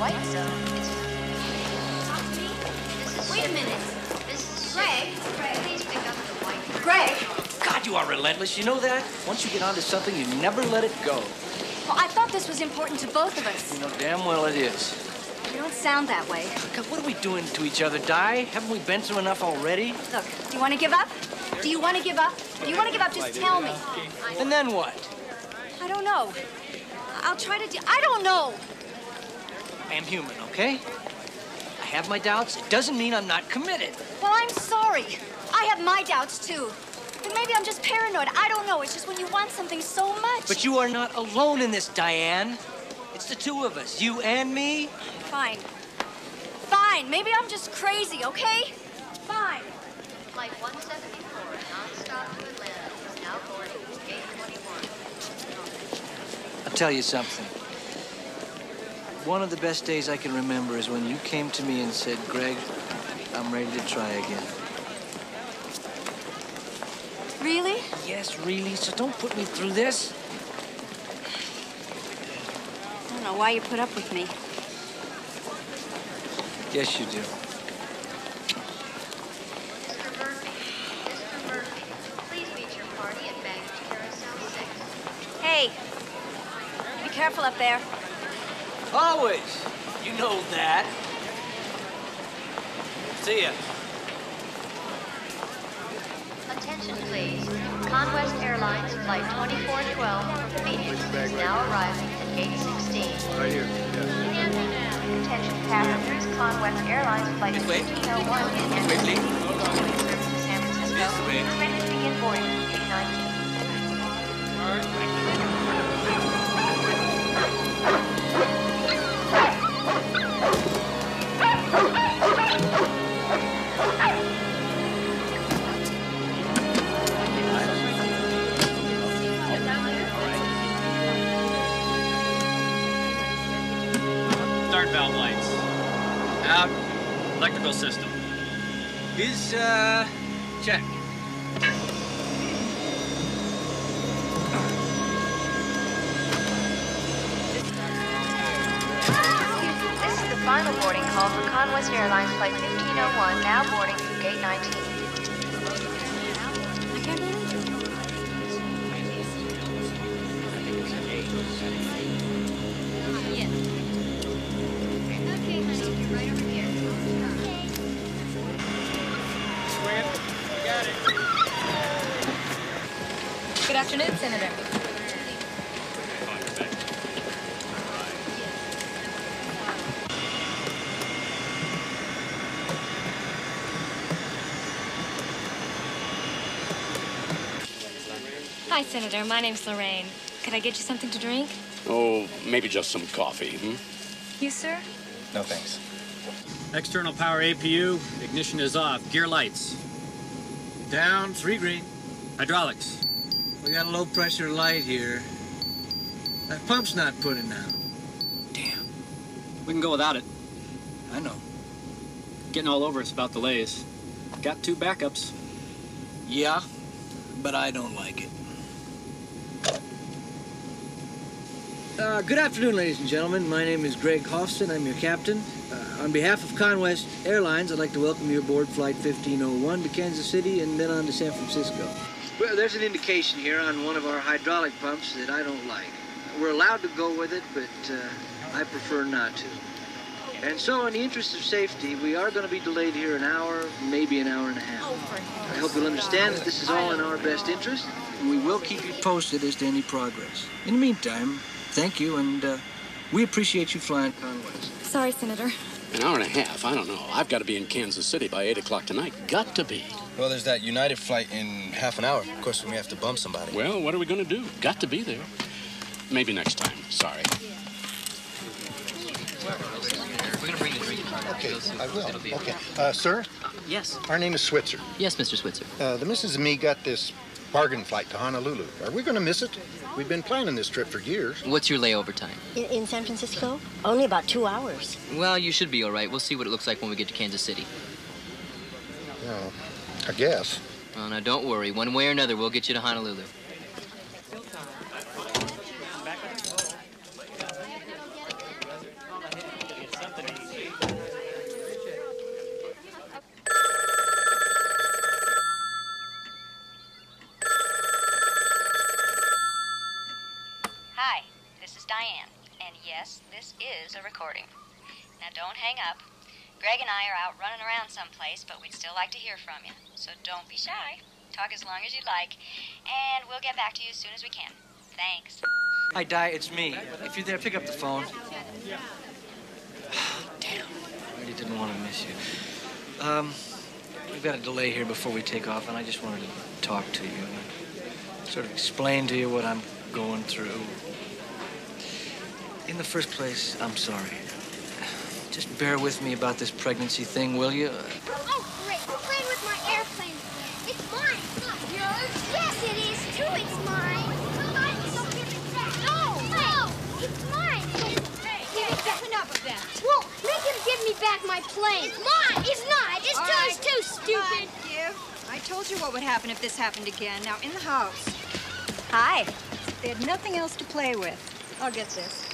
white zone. Wait a minute. Greg, please pick up the white. Greg! God, you are relentless. You know that? Once you get onto something, you never let it go. Well, I thought this was important to both of us. You know damn well it is. You don't sound that way. God, what are we doing to each other, Di? Haven't we been through enough already? Look, do you want to give up? Do you want to give up? If you want to give up, just tell me. And then what? I don't know. I'll try to I don't know. I am human, okay? I have my doubts. It doesn't mean I'm not committed. Well, I'm sorry. I have my doubts, too. But maybe I'm just paranoid. I don't know. It's just when you want something so much. But you are not alone in this, Diane. It's the two of us, you and me. Fine. Fine. Maybe I'm just crazy, okay? Fine. Flight 174, non-stop to Atlanta, is now boarding gate 21. I'll tell you something. One of the best days I can remember is when you came to me and said, Greg, I'm ready to try again. Really? Yes, really. So don't put me through this. I don't know why you put up with me. Yes, you do. Mr. Murphy, please meet your party at baggage carousel 6. Hey, be careful up there. Always. You know that. See ya. Attention, please. Conwest Airlines Flight 2412 from Phoenix is now arriving at gate 16. Right here. Attention passengers, Conwest Airlines Flight 1501 is Quickly. to San Francisco. This way. Ready to begin boarding at gate 19. Start valve lights. Out. Electrical system. Is, check. This is the final boarding call for Conwest Airlines Flight 1501, now boarding through gate 19. I can't believe it. Good afternoon, Senator. Hi, Senator. My name's Lorraine. Could I get you something to drink? Oh, maybe just some coffee, You, sir? No, thanks. External power APU. Ignition is off. Gear lights. Down, 3 green. Hydraulics. We got a low pressure light here. That pump's not putting out. Damn. We can go without it. I know. Getting all over us about delays. Got 2 backups. Yeah, but I don't like it. Good afternoon, ladies and gentlemen. My name is Greg Hofston. I'm your captain. On behalf of Conwest Airlines, I'd like to welcome you aboard Flight 1501 to Kansas City and then on to San Francisco. Well, there's an indication here on one of our hydraulic pumps that I don't like. We're allowed to go with it, but I prefer not to. And so, in the interest of safety, we are going to be delayed here an hour, maybe an hour and a half. I hope you'll understand that this is all in our best interest, and we will keep you posted as to any progress. In the meantime, thank you, and we appreciate you flying Conwest. Sorry, Senator. An hour and a half? I don't know. I've got to be in Kansas City by 8 o'clock tonight. Got to be. Well, there's that United flight in half an hour. Of course, we may have to bump somebody. Well, what are we going to do? Got to be there. Maybe next time. Sorry. Okay, I will. Okay. Sir? Yes. Our name is Switzer. Yes, Mr. Switzer. The missus and me got this bargain flight to Honolulu. Are we going to miss it? We've been planning this trip for years. What's your layover time? In San Francisco? Only about 2 hours. Well, you should be all right. We'll see what it looks like when we get to Kansas City. Well, I guess. Oh, now, don't worry. One way or another, we'll get you to Honolulu. this is a recording. Now don't hang up. Greg and I are out running around someplace, but we'd still like to hear from you. So don't be shy. Talk as long as you'd like, and we'll get back to you as soon as we can. Thanks. Hi, Di, it's me. If you're there, pick up the phone. Damn, I really didn't want to miss you. We've got a delay here before we take off, and I just wanted to talk to you and sort of explain to you what I'm going through. In the first place, I'm sorry. Just bear with me about this pregnancy thing, will you? Oh, great. Who played with my airplane? It's mine. It's not yours. Yes, it is, too. It's mine. Don't give it back. No. It's mine. Hey, give it back. Enough of that. Well, make him give me back my plane. It's mine. It's not. It's too stupid. I told you what would happen if this happened again. Now, in the house. Hi. They had nothing else to play with. I'll get this.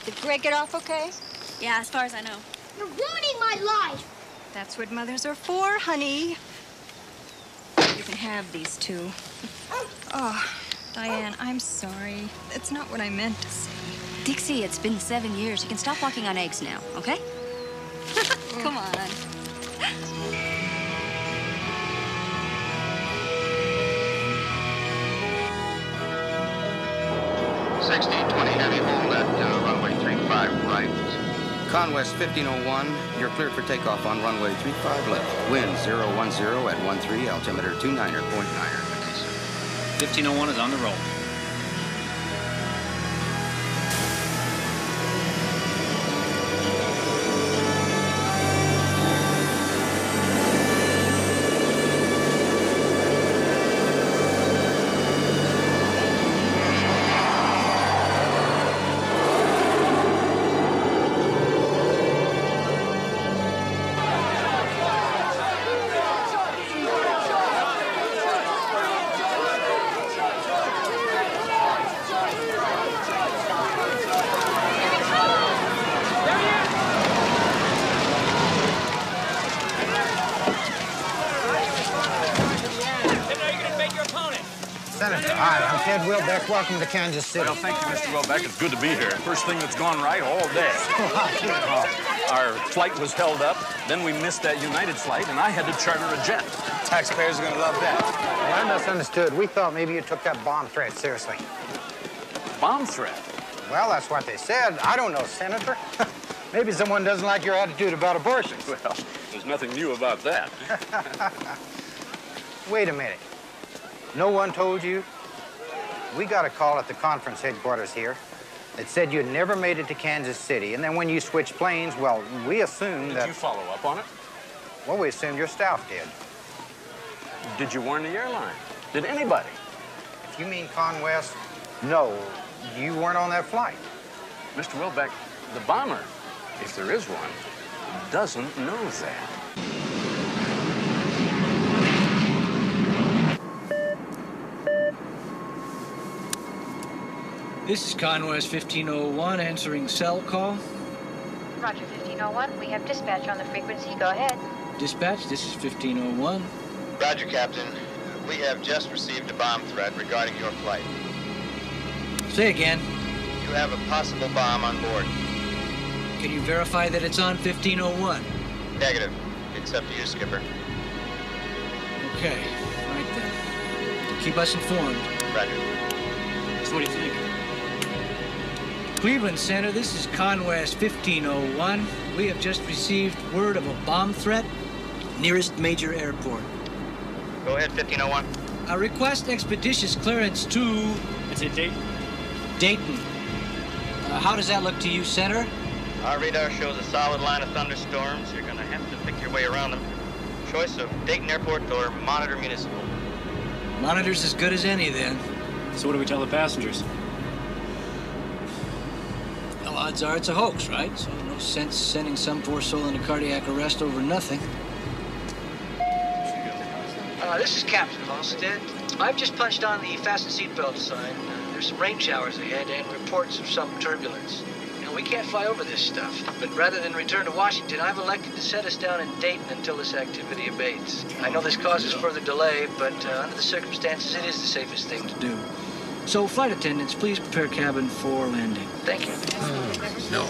Did Greg get off okay? Yeah, as far as I know. You're ruining my life. That's what mothers are for, honey. You can have these two. Oh, Diane, I'm sorry. That's not what I meant to say. Dixie, it's been 7 years. You can stop walking on eggs now, okay? Come on. 1620 heavy, hold at runway 35 right. Conwest 1501, you're cleared for takeoff on runway 35 left. Wind 010 at 13, altimeter 29er.9er. 1501 is on the roll. Welcome to Kansas City. Well, thank you, Mr. Welbeck. It's good to be here. First thing that's gone right all day. Our flight was held up, then we missed that United flight, and I had to charter a jet. Taxpayers are going to love that. Well, I misunderstood. We thought maybe you took that bomb threat seriously. Bomb threat? Well, that's what they said. I don't know, Senator. Maybe someone doesn't like your attitude about abortion. Well, there's nothing new about that. Wait a minute. No one told you? We got a call at the conference headquarters here that said you'd never made it to Kansas City, and then when you switched planes, well, we assumed that... Did you follow up on it? Well, we assumed your staff did. Did you warn the airline? Did anybody? If you mean Conwest, no, you weren't on that flight. Mr. Welbeck, the bomber, if there is one, doesn't know that. This is Conwest 1501 answering cell call. Roger, 1501. We have dispatch on the frequency. Go ahead. Dispatch, this is 1501. Roger, Captain. We have just received a bomb threat regarding your flight. Say again. You have a possible bomb on board. Can you verify that it's on 1501? Negative. It's up to you, Skipper. Okay, right then. Keep us informed. Roger. So what do you think? Cleveland Center, this is Conwest 1501. We have just received word of a bomb threat nearest major airport. Go ahead, 1501. I request expeditious clearance to... Is it Dayton? Dayton. How does that look to you, Center? Our radar shows a solid line of thunderstorms. You're going to have to pick your way around them. Choice of Dayton Airport or Monitor Municipal. Monitor's as good as any, then. So what do we tell the passengers? Well, odds are it's a hoax, right? So no sense sending some poor soul into cardiac arrest over nothing. This is Captain Halstead. I've just punched on the fasten seatbelt sign. There's some rain showers ahead and reports of some turbulence. Now, we can't fly over this stuff, but rather than return to Washington, I've elected to set us down in Dayton until this activity abates. I know this causes further delay, but under the circumstances, it is the safest thing to do. So, flight attendants, please prepare cabin for landing. Thank you. No.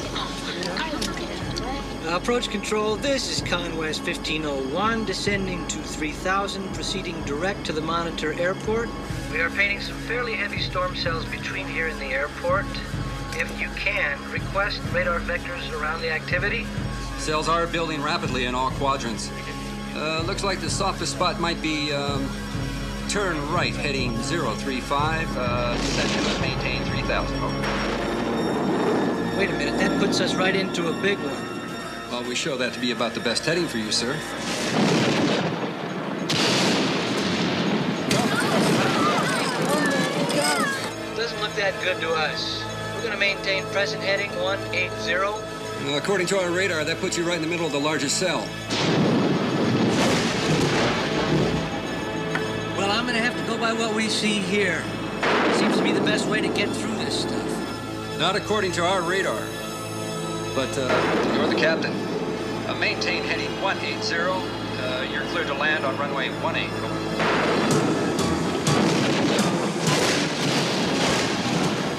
Approach control, this is Conwest 1501, descending to 3000, proceeding direct to the Monitor Airport. We are painting some fairly heavy storm cells between here and the airport. If you can, request radar vectors around the activity. Cells are building rapidly in all quadrants. Looks like the softest spot might be, turn right, heading 035. Descent must maintain 3000. Over. Wait a minute, that puts us right into a big one. Well, we show that to be about the best heading for you, sir. Doesn't look that good to us. We're going to maintain present heading 180. According to our radar, that puts you right in the middle of the largest cell. Well, I'm going to have to go by what we see here. Seems to be the best way to get through this stuff. Not according to our radar. But, you're the captain. Maintain heading 180. You're cleared to land on runway 18.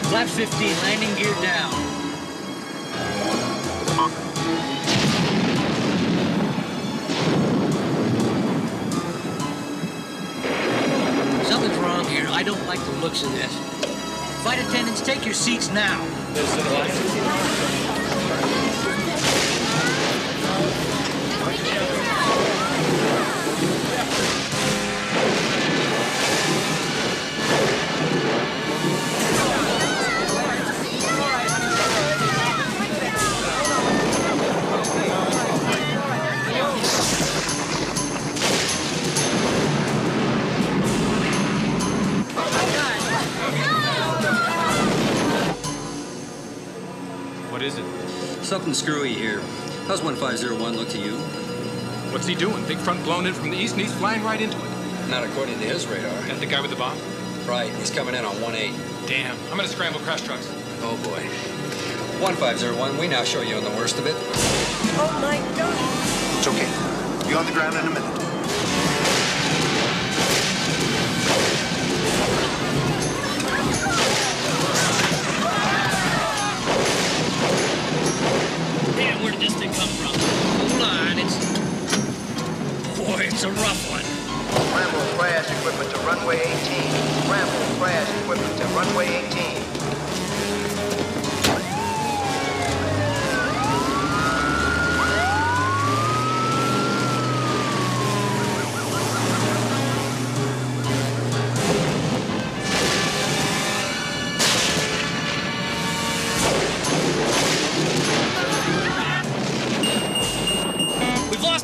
Flap 15, landing gear down. Something's wrong here. I don't like the looks of this. Flight attendants, take your seats now. Something screwy here. How's 1501 look to you? What's he doing? Big front blown in from the east and he's flying right into it. Not according to his radar. That the guy with the bomb? Right, he's coming in on 18. Damn, I'm gonna scramble crash trucks. Oh boy. 1501, we now show you on the worst of it. Oh my God. It's okay. Be on the ground in a minute. Damn, where did this thing come from? Hold on, Boy, it's a rough one. Scramble crash equipment to runway 18. Scramble crash equipment to runway 18.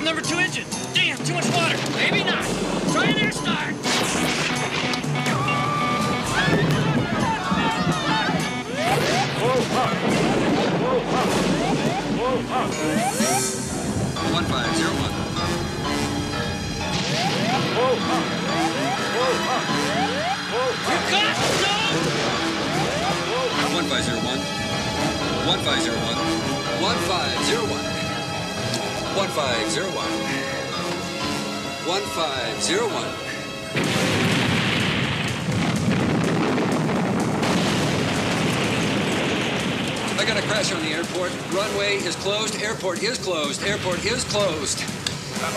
Number 2 engine. Damn, too much water. Maybe not. Try an air start. Whoa, up. Whoa, up. Whoa, up. 1501. Whoa, up. Whoa, up. Whoa, you got it, 1501. 1501. 1501. 1501. 1501. I got a crash on the airport. Runway is closed. Airport is closed. Airport is closed.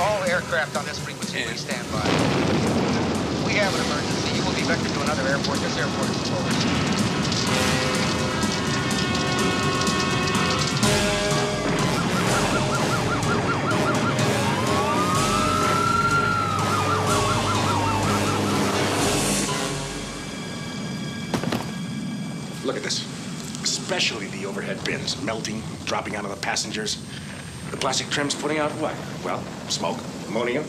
All aircraft on this frequency, please stand by. We have an emergency. You will be vectored to another airport. This airport is closed. Look at this. Especially the overhead bins, melting, dropping onto the passengers. The plastic trim's putting out what? Well, smoke, ammonia,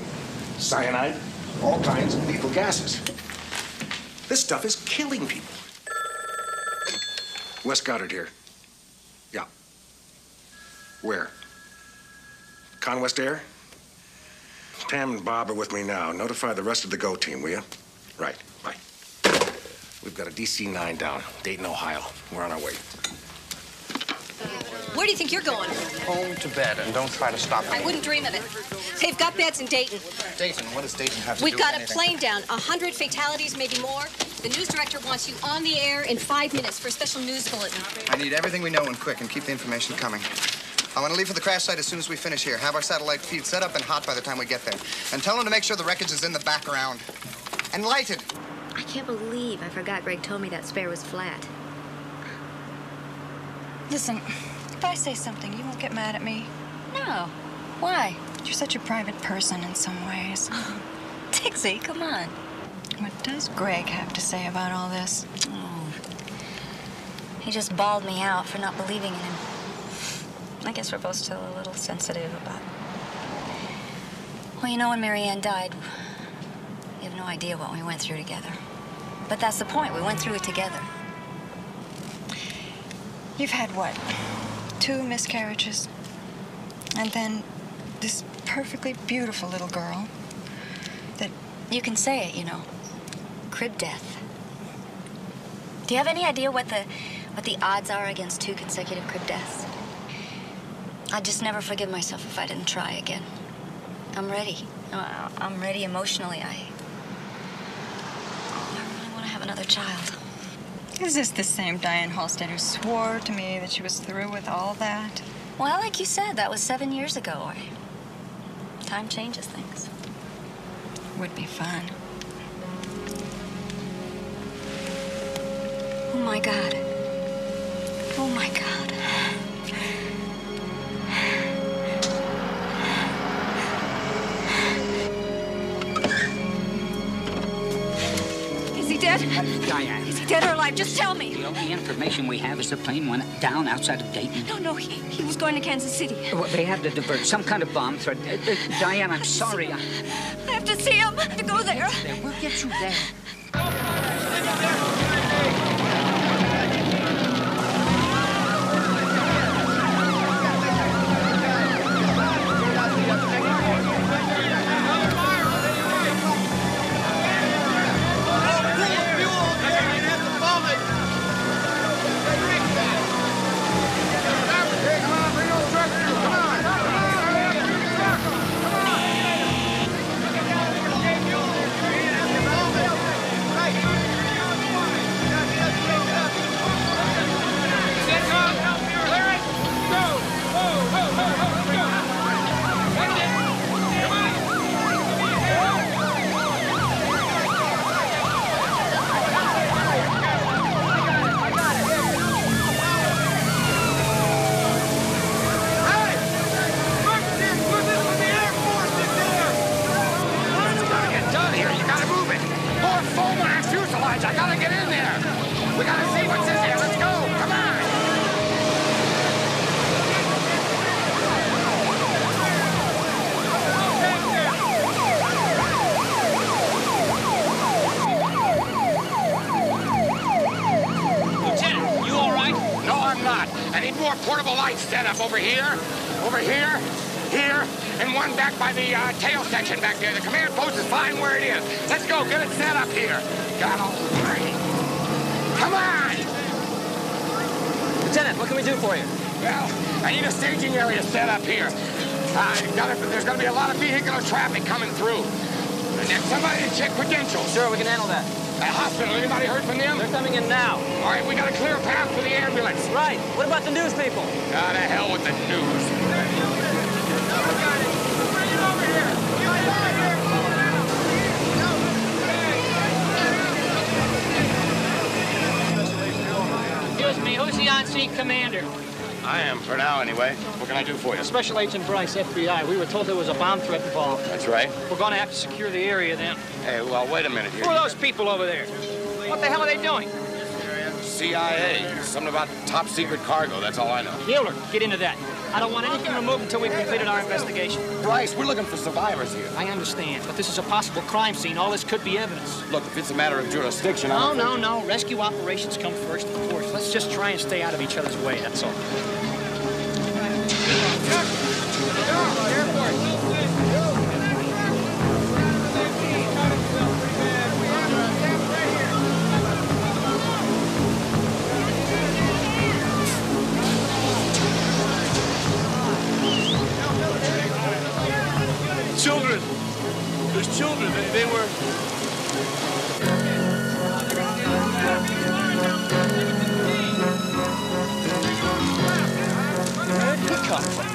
cyanide, all kinds of lethal gases. This stuff is killing people. Wes Goddard here. Yeah. Where? Conwest Air? Pam and Bob are with me now. Notify the rest of the GO team, will you? Right, bye. We've got a DC-9 down, Dayton, Ohio. We're on our way. Where do you think you're going? Home to bed, and don't try to stop me. I wouldn't dream of it. They've got beds in Dayton. Dayton, what does Dayton have to We've do got with a anything? plane down, 100 fatalities, maybe more. The news director wants you on the air in 5 minutes for a special news bulletin. I need everything we know and quick, and keep the information coming. I want to leave for the crash site as soon as we finish here. Have our satellite feed set up and hot by the time we get there. And tell them to make sure the wreckage is in the background. And lighted. I can't believe I forgot Greg told me that spare was flat. Listen, if I say something, you won't get mad at me. No. Why? You're such a private person in some ways. Dixie, come on. What does Greg have to say about all this? Oh. He just bawled me out for not believing in him. I guess we're both still a little sensitive about it. Well, you know, when Mary Ann died, you have no idea what we went through together. But that's the point. We went through it together. You've had what? 2 miscarriages? And then this perfectly beautiful little girl that... You can say it, you know. Crib death. Do you have any idea what the odds are against 2 consecutive crib deaths? I'd just never forgive myself if I didn't try again. I'm ready. I'm ready emotionally. I really want to have another child. Is this the same Diane Halstead who swore to me that she was through with all that? Well, like you said, that was 7 years ago. Time changes things. Would be fun. Oh, my God. Oh, my God. Is he dead? Diane. Is he dead or alive? Just tell me. The only information we have is the plane went down outside of Dayton. No, he was going to Kansas City. Well, they had to divert some kind of bomb threat. Diane, I'm sorry. I have to see him. I have to go there. We'll get you there. I gotta get in there. We gotta see what's in there. Let's go. Come on. Lieutenant, you all right? No, I'm not. I need more portable lights set up over here, here, and one back by the tail section back there. The command post is fine where it is. Let's go. Get it set up here. God almighty. Come on! Lieutenant, what can we do for you? Well, I need a staging area set up here. There's going to be a lot of vehicular traffic coming through. And somebody to check credentials. Sure, we can handle that. Hospital, anybody heard from them? They're coming in now. All right, we got a clear path for the ambulance. Right. What about the news people? To hell with the news. Excuse me, who's the on-scene commander? I am, for now anyway. What can I do for you? Special Agent Bryce, FBI. We were told there was a bomb threat involved. That's right. We're going to have to secure the area then. Hey, well, wait a minute here. Who are those people over there? What the hell are they doing? CIA. Something about top secret cargo, that's all I know. Mueller, get into that. I don't want anything removed until we've completed our investigation. Bryce, we're looking for survivors here. I understand, but this is a possible crime scene. All this could be evidence. Look, if it's a matter of jurisdiction, No. Rescue operations come first, of course. Let's just try and stay out of each other's way, that's all. over. They were... Where did he come from?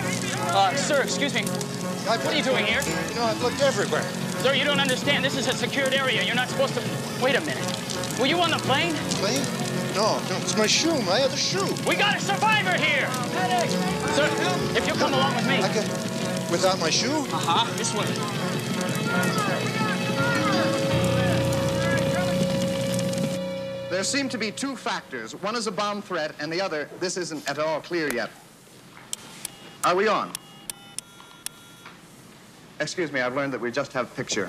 Sir, excuse me. What are you doing here? You know, I've looked everywhere. Sir, you don't understand. This is a secured area. You're not supposed to... Wait a minute. Were you on the plane? Plane? No, it's my shoe, my other shoe. We got a survivor here! Medic! Sir, if you'll come along with me. Without my shoe? Uh-huh, this way. There seem to be two factors. One is a bomb threat, and the other, this isn't at all clear yet. Are we on? Excuse me, I've learned that we just have picture.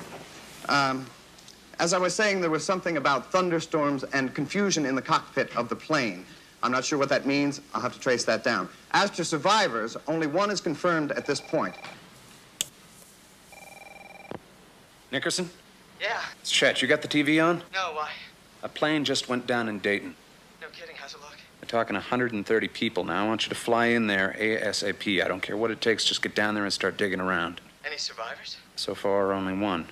As I was saying, there was something about thunderstorms and confusion in the cockpit of the plane. I'm not sure what that means. I'll have to trace that down. As to survivors, only one is confirmed at this point. Nickerson? Yeah. It's Chet. You got the TV on? No, why? A plane just went down in Dayton. No kidding. How's it look? They're talking 130 people now. I want you to fly in there ASAP. I don't care what it takes. Just get down there and start digging around. Any survivors? So far, only one.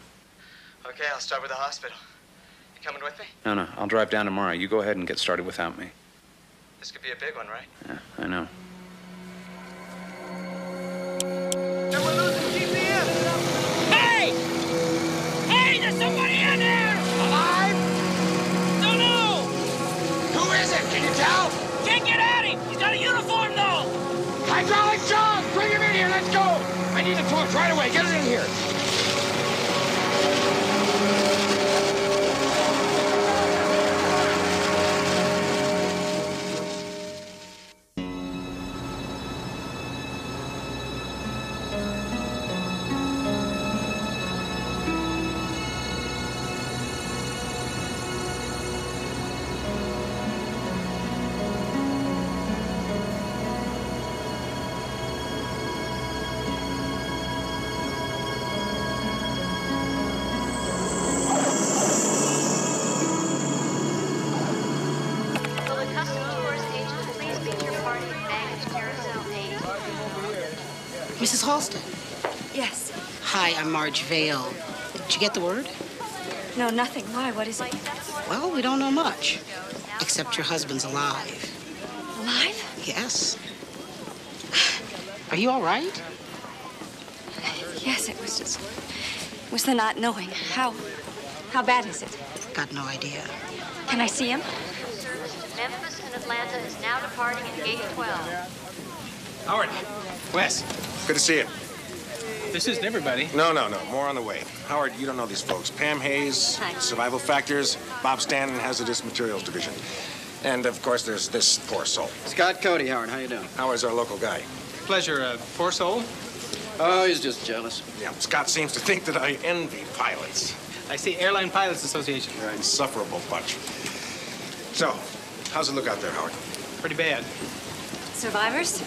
Okay, I'll start with the hospital. You coming with me? No. I'll drive down tomorrow. You go ahead and get started without me. This could be a big one, right? Yeah, I know. Hey! Hey, there's somebody in there! Alive? Don't know! Who is it? Can you tell? Can't get at him! He's got a uniform, though! Hydraulic John! Bring him in here. Let's go. I need a torch right away. Get it in here. Mrs. Halston? Yes. Hi, I'm Marge Vale. Did you get the word? No, nothing. Why? What is it? Well, we don't know much. Except your husband's alive. Alive? Yes. Are you all right? Yes, it was the not knowing. How bad is it? Got no idea. Can I see him? Service to Memphis and Atlanta is now departing at gate 12. Howard. Wes. Good to see you. This isn't everybody. No. More on the way. Howard, you don't know these folks. Pam Hayes, Hi. Survival Factors. Bob Stanley, Hazardous Materials Division. And, of course, there's this poor soul. Scott Cody, Howard. How you doing? Howard's our local guy. Pleasure. Poor soul? Oh, he's just jealous. Yeah, Scott seems to think that I envy pilots. I see Airline Pilots Association. You're an insufferable bunch. So, how's it look out there, Howard? Pretty bad. Survivors?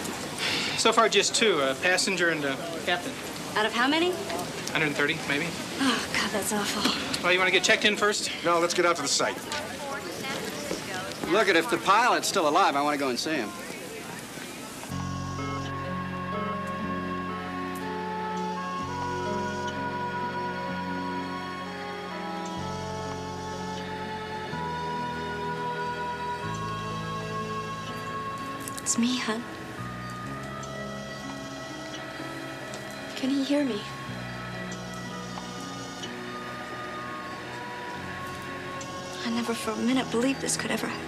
So far, just two, a passenger and a captain. Out of how many? 130, maybe. Oh, God, that's awful. Well, you want to get checked in first? No, let's get out to the site. Look, if the pilot's still alive, I want to go and see him. It's me, hon. Can he hear me? I never for a minute believed this could ever happen.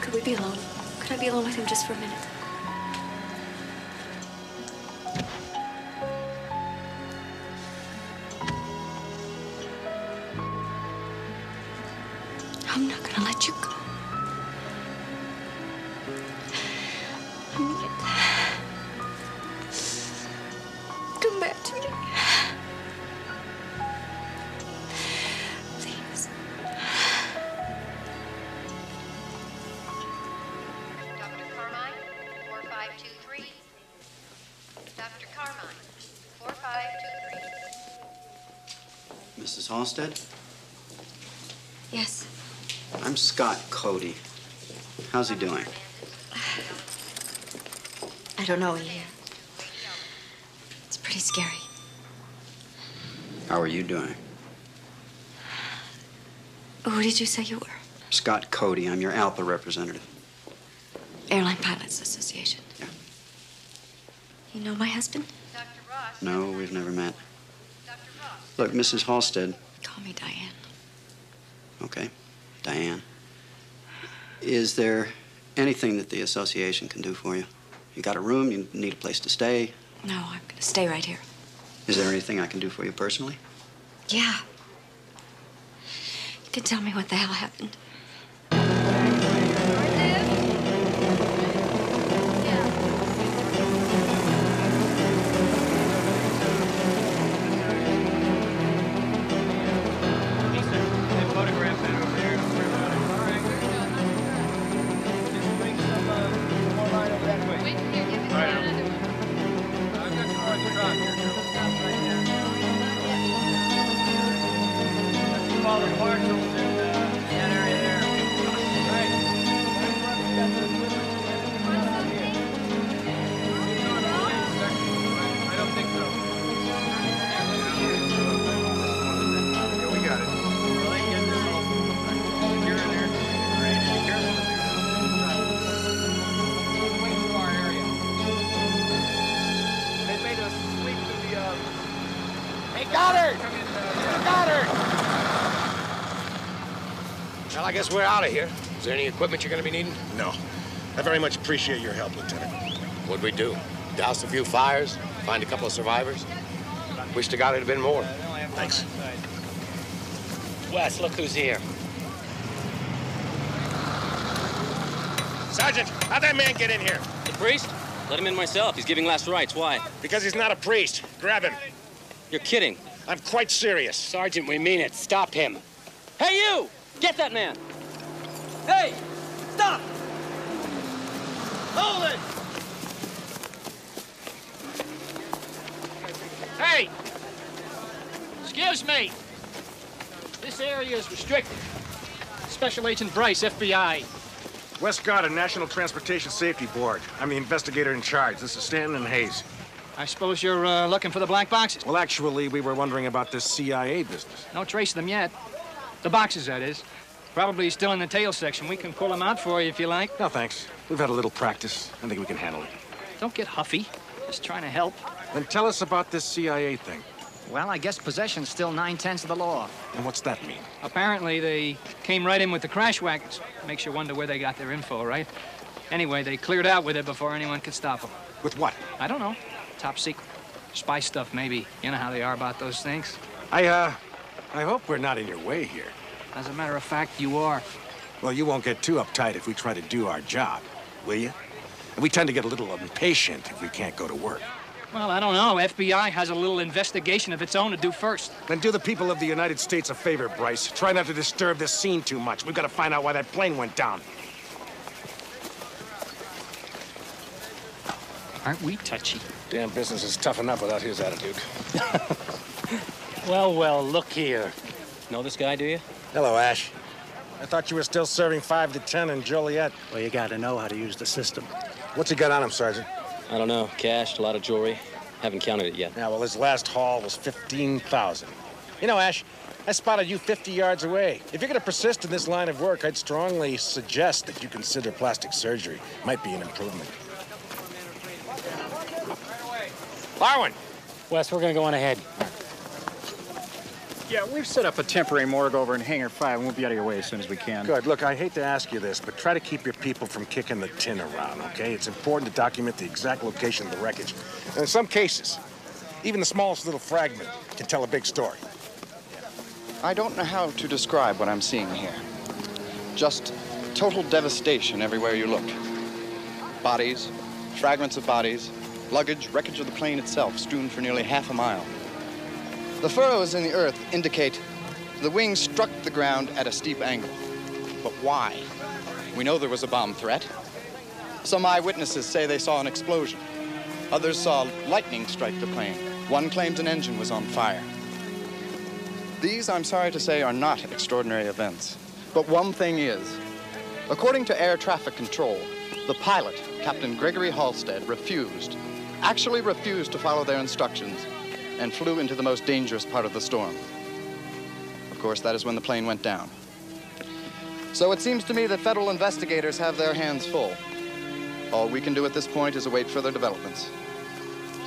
Could we be alone? Could I be alone with him just for a minute? I'm not gonna let you go. I mean it. Come back to me. Please. Dr. Carmine, 4523. Dr. Carmine, 4523. Mrs. Halstead? Yes. I'm Scott Cody. How's he doing? I don't know yet. scary. How are you doing? Who did you say you were? Scott Cody. I'm your ALPA representative. Airline Pilots Association. Yeah. You know my husband? No, we've never met. Look, Mrs. Halstead. Call me Diane. Okay, Diane. Is there anything that the association can do for you? You got a room? You need a place to stay? No, I'm going to stay right here. Is there anything I can do for you personally? Yeah. You can tell me what the hell happened. Well, I guess we're out of here. Is there any equipment you're going to be needing? No. I very much appreciate your help, Lieutenant. What'd we do? Douse a few fires? Find a couple of survivors? Wish to God it had been more. Thanks. Wes, look who's here. Sergeant, how'd that man get in here? The priest? Let him in myself. He's giving last rites. Why? Because he's not a priest. Grab him. You're kidding. I'm quite serious. Sergeant, we mean it. Stop him. Hey, you! Get that man! Hey! Stop! Hold it! Hey! Excuse me. This area is restricted. Special Agent Bryce, FBI. West Goddard, National Transportation Safety Board. I'm the investigator in charge. This is Stanley and Haig. I suppose you're looking for the black boxes? Well, actually, we were wondering about this CIA business. No trace of them yet. The boxes, that is. Probably still in the tail section. We can pull them out for you if you like. No, thanks. We've had a little practice. I think we can handle it. Don't get huffy. Just trying to help. Then tell us about this CIA thing. Well, I guess possession's still 9/10 of the law. And what's that mean? Apparently, they came right in with the crash wagons. Makes you wonder where they got their info, right? Anyway, they cleared out with it before anyone could stop them. With what? I don't know. Top secret. Spy stuff, maybe. You know how they are about those things. I hope we're not in your way here. As a matter of fact, you are. Well, you won't get too uptight if we try to do our job, will you? And we tend to get a little impatient if we can't go to work. Well, I don't know. FBI has a little investigation of its own to do first. Then do the people of the United States a favor, Bryce. Try not to disturb this scene too much. We've got to find out why that plane went down. Aren't we touchy? Damn business is tough enough without his attitude. Well, look here. Know this guy, do you? Hello, Ash. I thought you were still serving 5 to 10 in Joliet. Well, you gotta know how to use the system. What's he got on him, Sergeant? I don't know. Cash, a lot of jewelry. Haven't counted it yet. Yeah, well, his last haul was $15,000. You know, Ash, I spotted you 50 yards away. If you're gonna persist in this line of work, I'd strongly suggest that you consider plastic surgery. Might be an improvement. Larwin! Wes, we're gonna go on ahead. Yeah, we've set up a temporary morgue over in Hangar 5, and we'll be out of your way as soon as we can. Good. Look, I hate to ask you this, but try to keep your people from kicking the tin around, okay? It's important to document the exact location of the wreckage. And in some cases, even the smallest little fragment can tell a big story. I don't know how to describe what I'm seeing here. Just total devastation everywhere you look. Bodies, fragments of bodies, luggage, wreckage of the plane itself strewn for nearly half a mile. The furrows in the earth indicate the wing struck the ground at a steep angle. But why? We know there was a bomb threat. Some eyewitnesses say they saw an explosion. Others saw lightning strike the plane. One claims an engine was on fire. These, I'm sorry to say, are not extraordinary events. But one thing is, according to air traffic control, the pilot, Captain Gregory Halstead, refused. actually refused to follow their instructions and flew into the most dangerous part of the storm. Of course, that is when the plane went down. So it seems to me that federal investigators have their hands full. All we can do at this point is await further developments.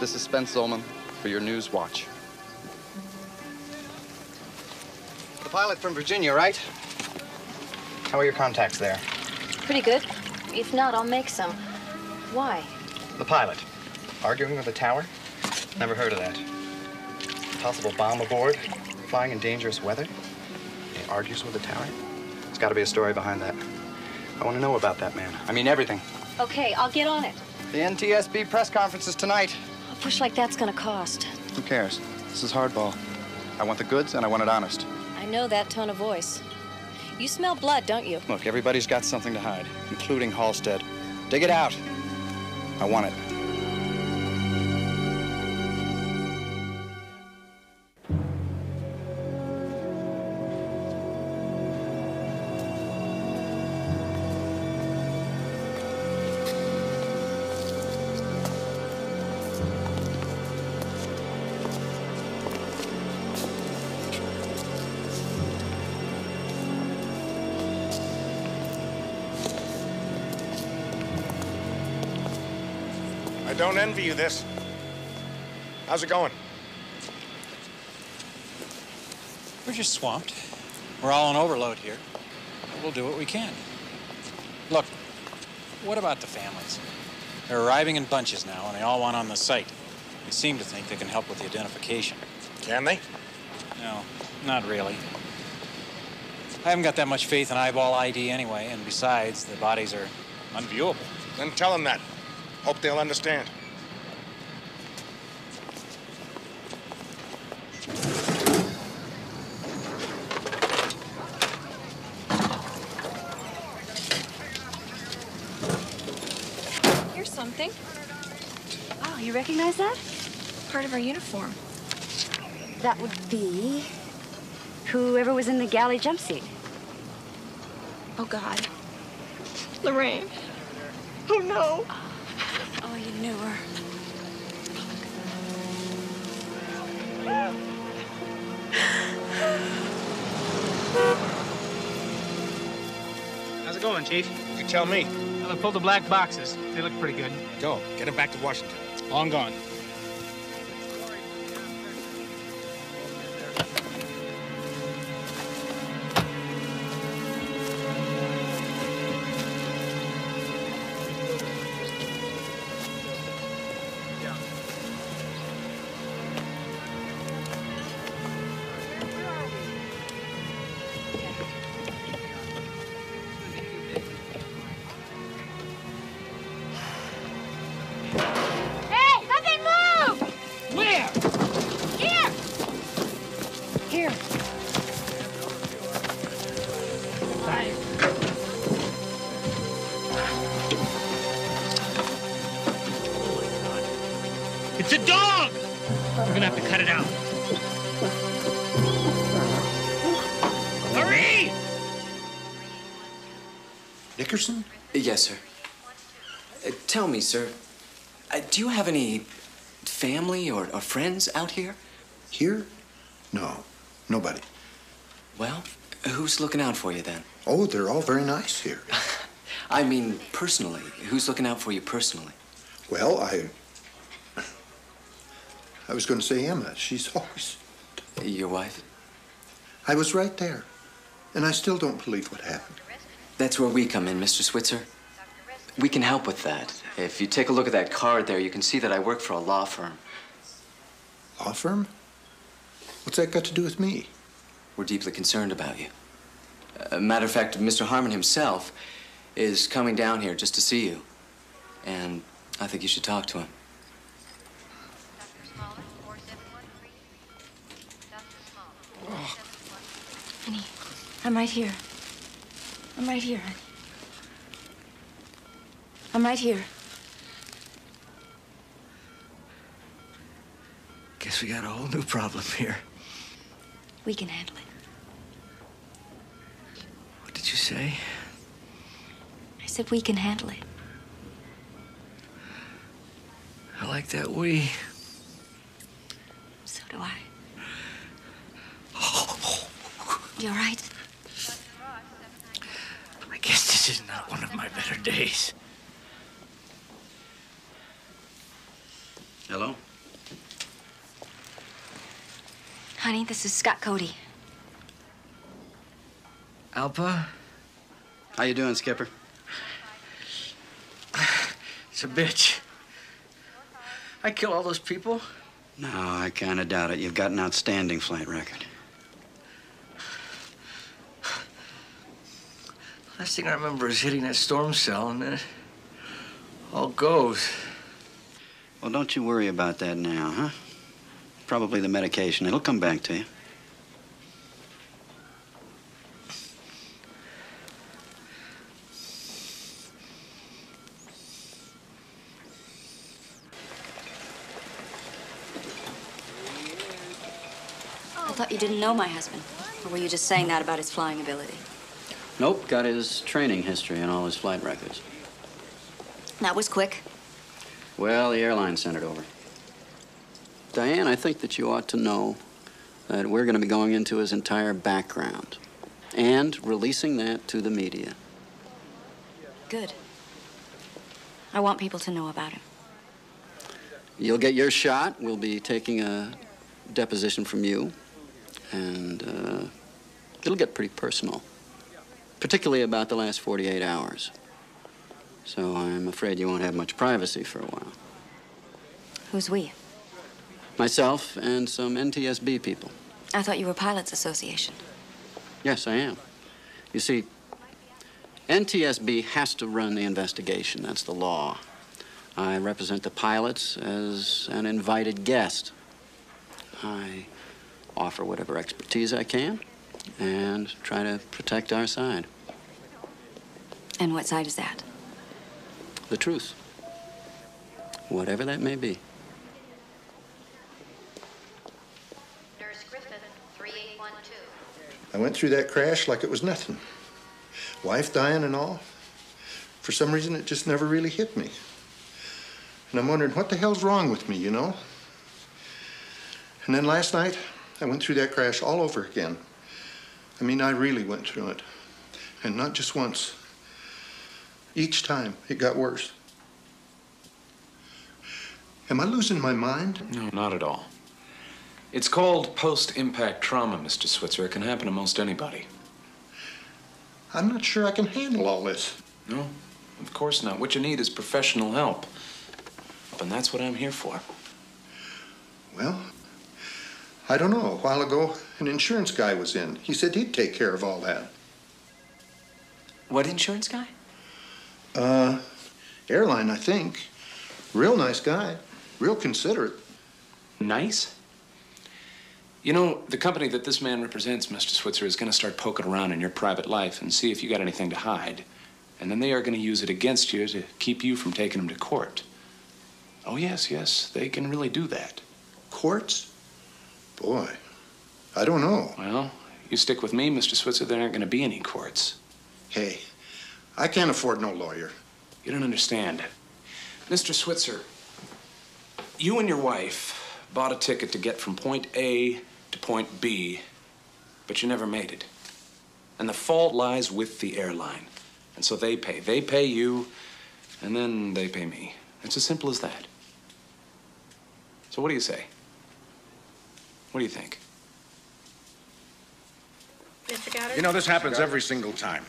This is Spence Zolman for your News Watch. The pilot from Virginia, right? How are your contacts there? Pretty good. If not, I'll make some. Why? The pilot. Arguing with the tower? Never heard of that. Possible bomb aboard? Flying in dangerous weather? He argues with the tower? There's got to be a story behind that. I want to know about that man. I mean, everything. Okay, I'll get on it. The NTSB press conference is tonight. A push like that's gonna cost. Who cares? This is hardball. I want the goods, and I want it honest. I know that tone of voice. You smell blood, don't you? Look, everybody's got something to hide, including Halstead. Dig it out. I want it. I don't envy you this. How's it going? We're just swamped. We're all on overload here. But we'll do what we can. Look, what about the families? They're arriving in bunches now, and they all want on the site. They seem to think they can help with the identification. Can they? No, not really. I haven't got that much faith in eyeball ID anyway, and besides, the bodies are unviewable. Then tell them that. Hope they'll understand. Here's something. Oh, you recognize that? Part of our uniform. That would be whoever was in the galley jumpsuit. Oh, God. Lorraine. Oh, no. Oh, you knew her. How's it going, Chief? You tell me. Well, I pulled the black boxes. They look pretty good. Go. Get him back to Washington. Long gone. It's a dog! We're gonna have to cut it out. Hurry! Nickerson? Yes, sir. Tell me, sir, do you have any family or friends out here? Here? No, nobody. Well, who's looking out for you then? Oh, they're all very nice here. I mean, personally. Who's looking out for you personally? Well, I was going to say Emma. She's always... Your wife? I was right there. And I still don't believe what happened. That's where we come in, Mr. Switzer. We can help with that. If you take a look at that card there, you can see that I work for a law firm. Law firm? What's that got to do with me? We're deeply concerned about you. Matter of fact, Mr. Harmon himself is coming down here just to see you. And I think you should talk to him. Oh. Honey, I'm right here. I'm right here, honey. I'm right here. Guess we got a whole new problem here. We can handle it. What did you say? I said we can handle it. I like that we. So do I. You all right? I guess this is not one of my better days. Hello? Honey, this is Scott Cody. Alpa? How you doing, Skipper? It's a bitch. I kill all those people. No, I kind of doubt it. You've got an outstanding flight record. Last thing I remember is hitting that storm cell, and then it all goes. Well, don't you worry about that now, huh? Probably the medication. It'll come back to you. I thought you didn't know my husband. Or were you just saying that about his flying ability? Nope, got his training history and all his flight records. That was quick. Well, the airline sent it over. Diane, I think that you ought to know that we're going to be going into his entire background and releasing that to the media. Good. I want people to know about him. You'll get your shot. We'll be taking a deposition from you, and it'll get pretty personal, particularly about the last 48 hours. So I'm afraid you won't have much privacy for a while. Who's we? Myself and some NTSB people. I thought you were Pilots Association. Yes, I am. You see, NTSB has to run the investigation. That's the law. I represent the pilots as an invited guest. I offer whatever expertise I can and try to protect our side. And what side is that? The truth. Whatever that may be. I went through that crash like it was nothing. Wife dying and all. For some reason, it just never really hit me. And I'm wondering, what the hell's wrong with me, you know? And then last night, I went through that crash all over again. I mean, I really went through it. And not just once. Each time, it got worse. Am I losing my mind? No, not at all. It's called post-impact trauma, Mr. Switzer. It can happen to most anybody. I'm not sure I can handle all this. No, of course not. What you need is professional help. And that's what I'm here for. Well, I don't know. A while ago, an insurance guy was in. He said he'd take care of all that. What insurance guy? Airline, I think. Real nice guy. Real considerate. Nice? You know, the company that this man represents, Mr. Switzer, is going to start poking around in your private life and see if you got anything to hide. And then they are going to use it against you to keep you from taking him to court. Oh, yes, yes, they can really do that. Courts? Boy, I don't know. Well, you stick with me, Mr. Switzer, there aren't going to be any courts. Hey, I can't afford no lawyer. You don't understand. Mr. Switzer, you and your wife bought a ticket to get from point A to point B, but you never made it. And the fault lies with the airline. And so they pay. They pay you, and then they pay me. It's as simple as that. So what do you say? What do you think? You know, this happens every single time.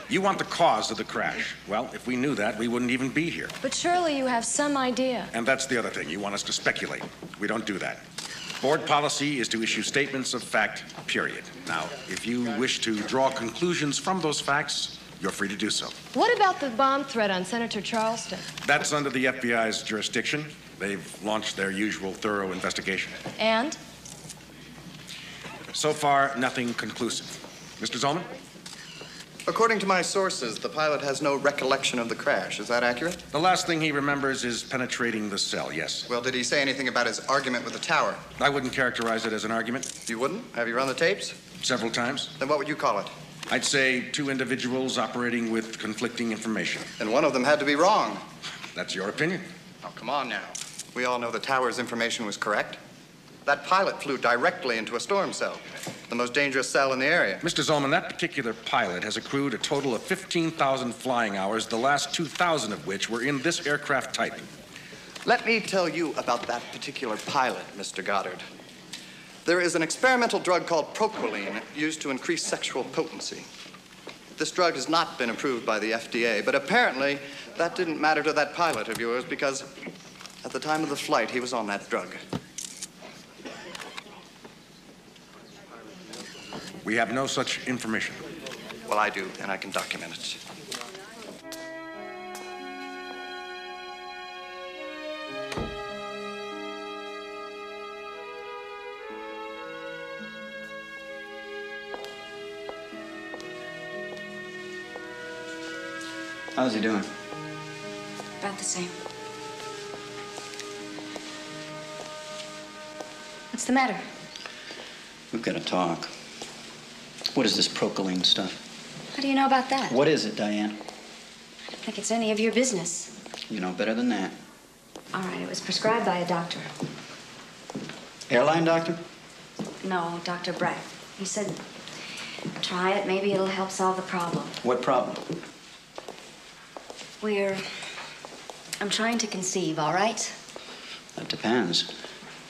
You want the cause of the crash. Well, if we knew that, we wouldn't even be here. But surely you have some idea. And that's the other thing. You want us to speculate. We don't do that. Board policy is to issue statements of fact, period. Now, if you wish to draw conclusions from those facts, you're free to do so. What about the bomb threat on Senator Charleston? That's under the FBI's jurisdiction. They've launched their usual thorough investigation. And? So far, nothing conclusive. Mr. Zollman? According to my sources, the pilot has no recollection of the crash. Is that accurate? The last thing he remembers is penetrating the cell, yes. Well, did he say anything about his argument with the tower? I wouldn't characterize it as an argument. You wouldn't? Have you run the tapes? Several times. Then what would you call it? I'd say two individuals operating with conflicting information. And one of them had to be wrong. That's your opinion. Oh, come on now. We all know the tower's information was correct. That pilot flew directly into a storm cell, the most dangerous cell in the area. Mr. Zollman, that particular pilot has accrued a total of 15,000 flying hours, the last 2,000 of which were in this aircraft type. Let me tell you about that particular pilot, Mr. Goddard. There is an experimental drug called propylene used to increase sexual potency. This drug has not been approved by the FDA, but apparently that didn't matter to that pilot of yours because at the time of the flight, he was on that drug. We have no such information. Well, I do, and I can document it. How's he doing? About the same. What's the matter? We've got to talk. What is this propylene stuff? How do you know about that? What is it, Diane? I don't think it's any of your business. You know better than that. All right, it was prescribed by a doctor. Airline doctor? No, Dr. Breck. He said, try it, maybe it'll help solve the problem. What problem? I'm trying to conceive, all right? That depends.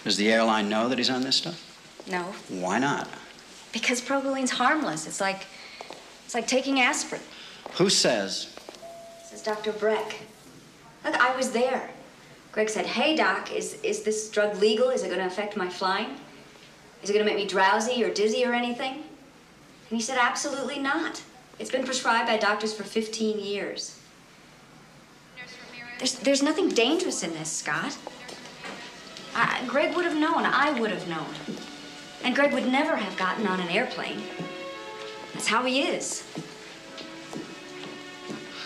Does the airline know that he's on this stuff? No. Why not? Because propylene's harmless. It's like taking aspirin. Who says? This is Dr. Breck. Look, I was there. Greg said, hey, Doc, is this drug legal? Is it going to affect my flying? Is it going to make me drowsy or dizzy or anything? And he said, absolutely not. It's been prescribed by doctors for 15 years. There's nothing dangerous in this, Scott. Greg would have known. I would have known. And Greg would never have gotten on an airplane. That's how he is.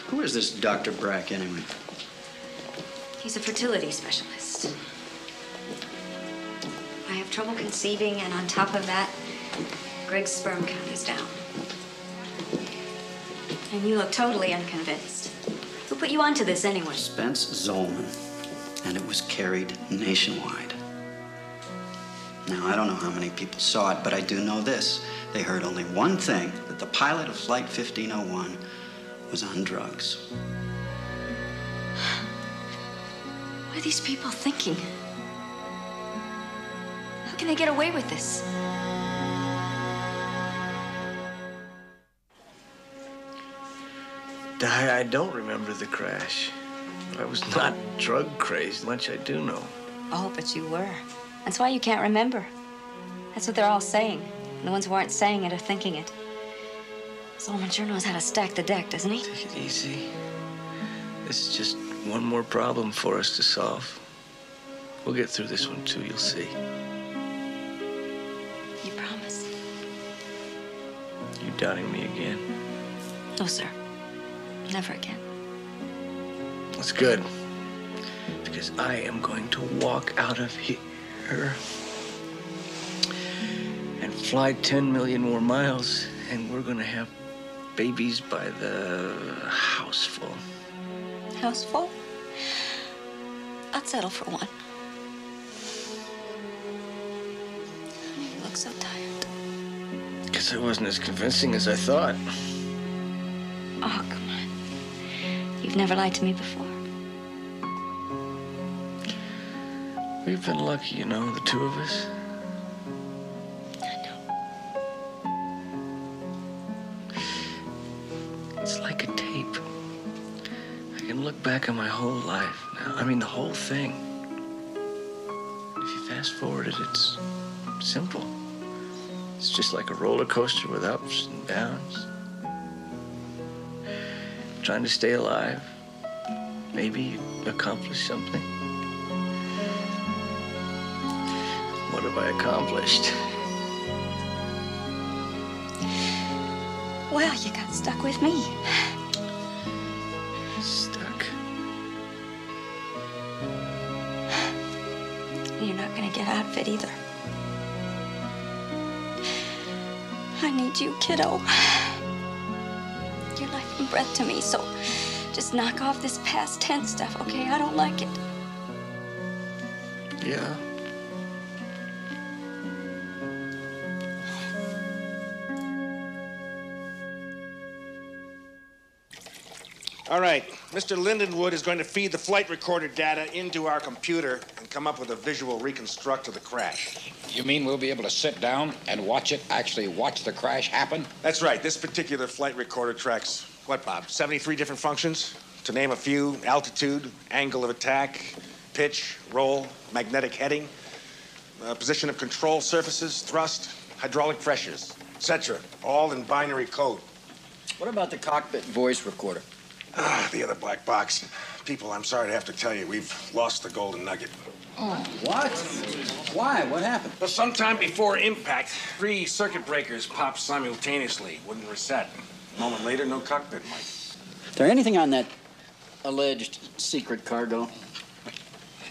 Who is this Dr. Breck, anyway? He's a fertility specialist. I have trouble conceiving, and on top of that, Greg's sperm count is down. And you look totally unconvinced. Who put you onto this anyway? Spence Zollman. And it was carried nationwide. Now, I don't know how many people saw it, but I do know this. They heard only one thing, that the pilot of Flight 1501 was on drugs. What are these people thinking? How can they get away with this? Di, I don't remember the crash. I was not drug crazed, much I do know. Oh, but you were. That's why you can't remember. That's what they're all saying. And the ones who aren't saying it are thinking it. Zollman sure knows how to stack the deck, doesn't he? Take it easy. This is just one more problem for us to solve. We'll get through this one, too, you'll see. You promise? You doubting me again? No, sir. Never again. That's good. Because I am going to walk out of here and fly 10 million more miles, and we're going to have babies by the houseful. Houseful? I'd settle for one. You look so tired. Guess I wasn't as convincing as I thought. Oh, come on. You've never lied to me before. We've been lucky, you know, the two of us. I know. It's like a tape. I can look back on my whole life now. I mean, the whole thing. If you fast forward it, it's simple. It's just like a roller coaster with ups and downs. Trying to stay alive. Maybe accomplish something. What have I accomplished? Well, you got stuck with me. Stuck? You're not gonna get out of it either. I need you, kiddo. You're life and breath to me, so just knock off this past tense stuff, okay? I don't like it. Yeah. All right, Mr. Lindenwood is going to feed the flight recorder data into our computer and come up with a visual reconstruct of the crash. You mean we'll be able to sit down and actually watch the crash happen? That's right. This particular flight recorder tracks, what, Bob, 73 different functions? To name a few: altitude, angle of attack, pitch, roll, magnetic heading, position of control surfaces, thrust, hydraulic pressures, etc. All in binary code. What about the cockpit voice recorder? Ah, the other black box. People, I'm sorry to have to tell you, we've lost the golden nugget. Oh, what? Why? What happened? Well, sometime before impact, 3 circuit breakers popped simultaneously. Wouldn't reset. A moment later, no cockpit light. Is there anything on that alleged secret cargo?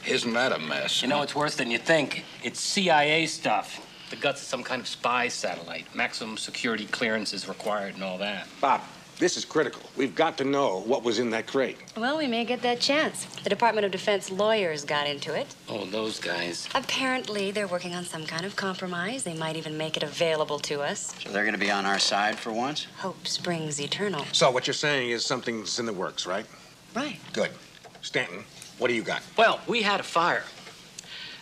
Isn't that a mess? You know, it's worse than you think. It's CIA stuff. The guts of some kind of spy satellite. Maximum security clearance is required and all that. Bob, this is critical. We've got to know what was in that crate. Well, we may get that chance. The Department of Defense lawyers got into it. Oh, those guys. Apparently, they're working on some kind of compromise. They might even make it available to us. So they're going to be on our side for once? Hope springs eternal. So what you're saying is something's in the works, right? Right. Good. Stanton, what do you got? Well, we had a fire.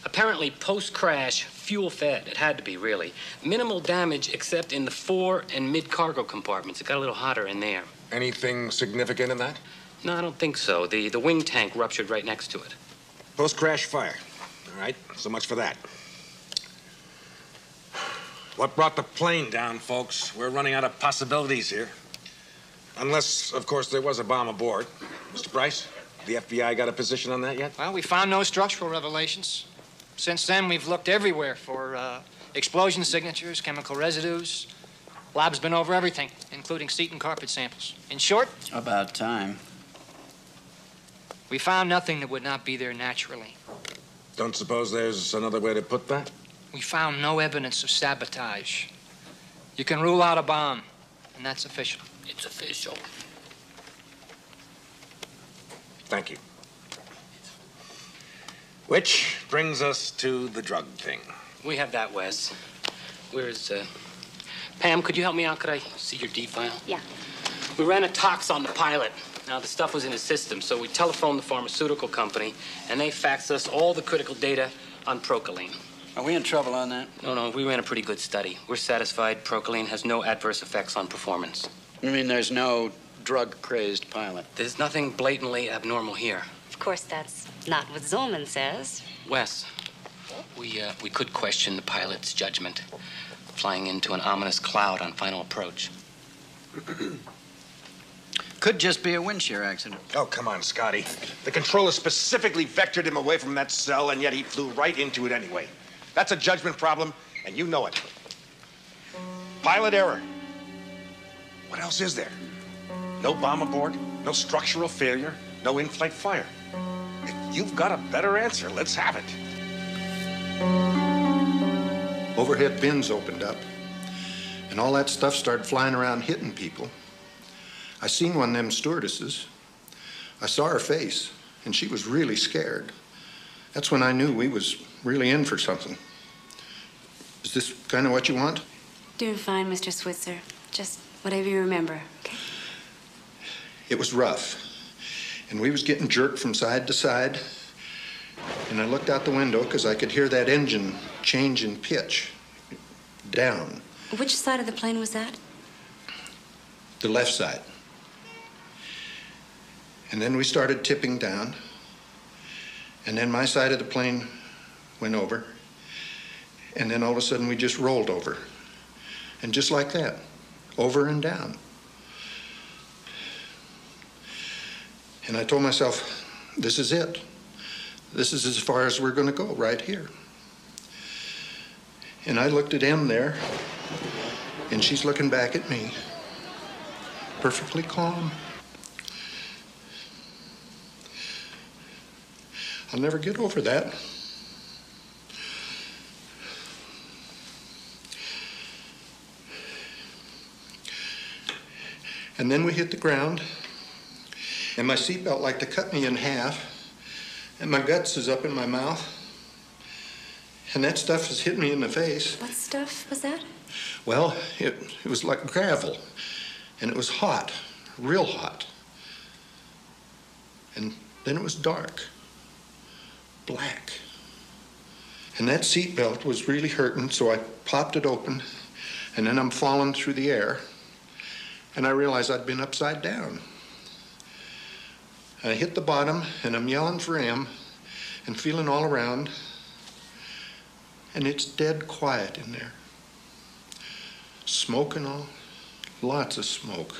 Apparently, post-crash, fuel-fed. It had to be, really. Minimal damage except in the fore and mid-cargo compartments. It got a little hotter in there. Anything significant in that? No, I don't think so. The wing tank ruptured right next to it. Post-crash fire. All right, so much for that. What brought the plane down, folks? We're running out of possibilities here. Unless, of course, there was a bomb aboard. Mr. Bryce, the FBI got a position on that yet? Well, we found no structural revelations. Since then, we've looked everywhere for explosion signatures, chemical residues. Lab's been over everything, including seat and carpet samples. In short, About time. we found nothing that would not be there naturally. Don't suppose there's another way to put that? We found no evidence of sabotage. You can rule out a bomb, and that's official. It's official. Thank you. Which brings us to the drug thing. We have that, Wes. Where's, Pam, could you help me out? Could I see your D file? Yeah. We ran a tox on the pilot. Now, the stuff was in his system, so we telephoned the pharmaceutical company, and they faxed us all the critical data on Procaline. Are we in trouble on that? No, we ran a pretty good study. We're satisfied Procaline has no adverse effects on performance. You mean there's no drug-crazed pilot? There's nothing blatantly abnormal here. Of course, that's not what Zolman says. Wes, we could question the pilot's judgment, flying into an ominous cloud on final approach. Could just be a wind shear accident. Oh, come on, Scotty. The controller specifically vectored him away from that cell, and yet he flew right into it anyway. That's a judgment problem, and you know it. Pilot error. What else is there? No bomb aboard, no structural failure, no in-flight fire. If you've got a better answer, let's have it. Overhead bins opened up, and all that stuff started flying around hitting people. I seen one of them stewardesses. I saw her face, and she was really scared. That's when I knew we was really in for something. Is this kind of what you want? Doing fine, Mr. Switzer. Just whatever you remember, okay? It was rough, and we was getting jerked from side to side. And I looked out the window because I could hear that engine change in pitch, down. Which side of the plane was that? The left side. And then we started tipping down, and then my side of the plane went over, and then all of a sudden we just rolled over. And just like that, over and down. And I told myself, this is it. This is as far as we're going to go, right here. And I looked at Em there, and she's looking back at me, perfectly calm. I'll never get over that. And then we hit the ground, and my seatbelt like to cut me in half, and my guts is up in my mouth. And that stuff has hit me in the face. What stuff was that? Well, it was like gravel. And it was hot, real hot. And then it was dark, black. And that seatbelt was really hurting, so I popped it open, and then I'm falling through the air, and I realized I'd been upside down. I hit the bottom, and I'm yelling for M, and feeling all around, and it's dead quiet in there. Smoke and all, lots of smoke.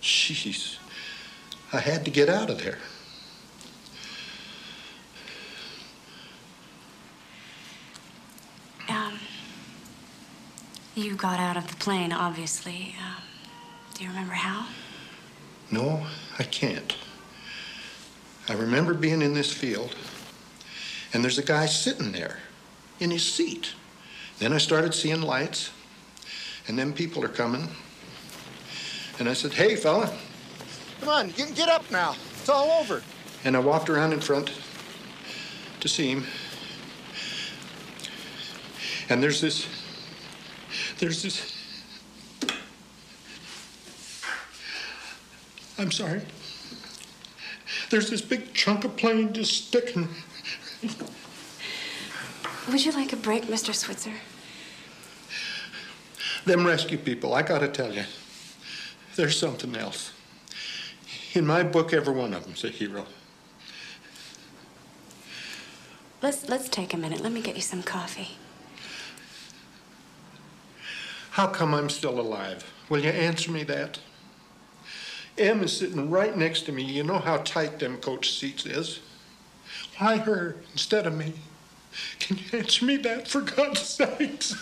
Jeez, I had to get out of there. You got out of the plane, obviously. Do you remember how? No, I can't. I remember being in this field, and there's a guy sitting there in his seat. Then I started seeing lights, and then people are coming. And I said, "Hey, fella." Come on, you can get up now. It's all over. And I walked around in front to see him. And there's this. I'm sorry. There's this big chunk of plane just sticking. Would you like a break, Mr. Switzer? Them rescue people, I gotta tell you, there's something else. In my book, every one of them's a hero. Let's take a minute. Let me get you some coffee. How come I'm still alive? Will you answer me that? Em is sitting right next to me. You know how tight them coach seats is. Why her instead of me? Can you answer me that, for God's sakes?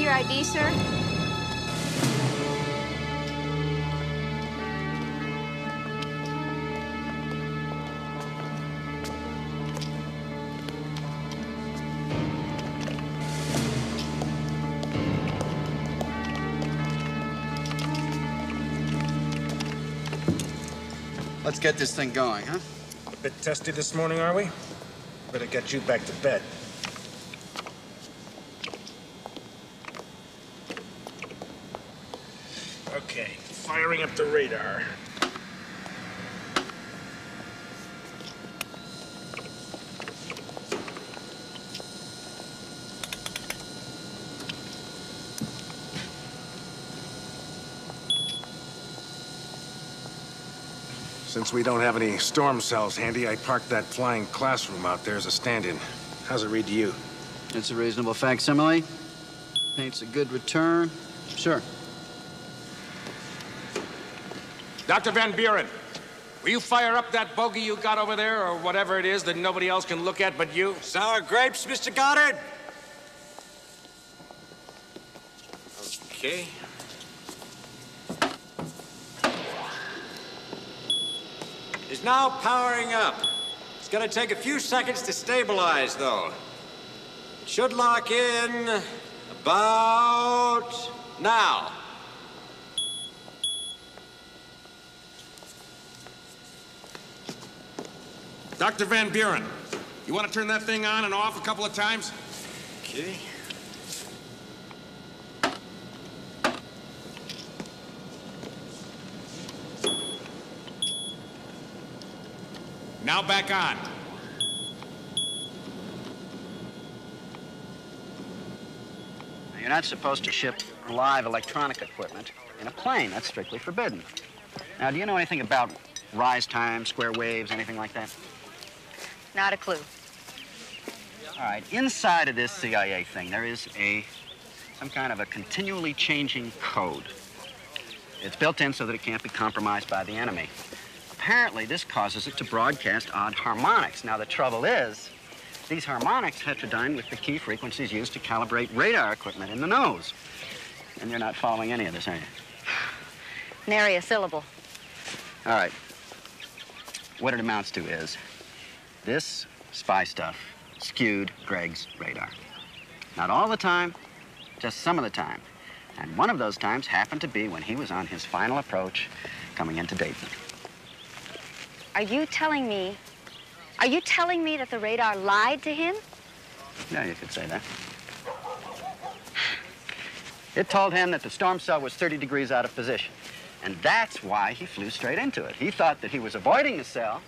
ID, sir? Let's get this thing going, huh? A bit testy this morning, are we? Better get you back to bed. Okay, firing up the radar. Since we don't have any storm cells handy, I parked that flying classroom out there as a stand-in. How's it read to you? It's a reasonable facsimile. Paints a good return. Sure. Dr. Van Buren, will you fire up that bogey you got over there, or whatever it is that nobody else can look at but you? Sour grapes, Mr. Goddard? Okay. Is now powering up. It's gonna take a few seconds to stabilize, though. It should lock in about now. Dr. Van Buren, you want to turn that thing on and off a couple of times? Okay. Now back on. Now, you're not supposed to ship live electronic equipment in a plane. That's strictly forbidden. Now, do you know anything about rise time, square waves, anything like that? Not a clue. All right, inside of this CIA thing, there is some kind of a continually changing code. It's built in so that it can't be compromised by the enemy. Apparently, this causes it to broadcast odd harmonics. Now, the trouble is, these harmonics heterodyne with the key frequencies used to calibrate radar equipment in the nose. And you're not following any of this, are you? Nary a syllable. All right. What it amounts to is this spy stuff skewed Greg's radar. Not all the time, just some of the time. And one of those times happened to be when he was on his final approach coming into Dayton. Are you telling me that the radar lied to him? Yeah, you could say that. It told him that the storm cell was 30 degrees out of position. And that's why he flew straight into it. He thought that he was avoiding the cell,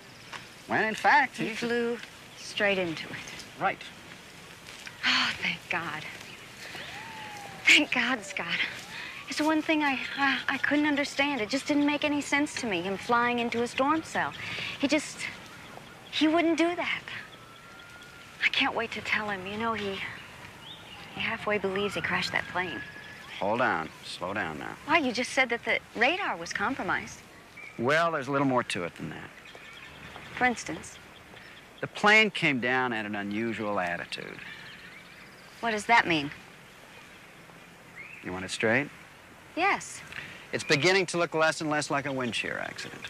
when in fact He flew straight into it. Right. Oh, thank God. Thank God, Scott. It's the one thing I couldn't understand. It just didn't make any sense to me, him flying into a storm cell. He wouldn't do that. I can't wait to tell him. You know, he halfway believes he crashed that plane. Hold on. Slow down now. Why, you just said that the radar was compromised. Well, there's a little more to it than that. For instance, The plane came down at an unusual attitude. what does that mean? You want it straight? Yes. It's beginning to look less and less like a wind shear accident.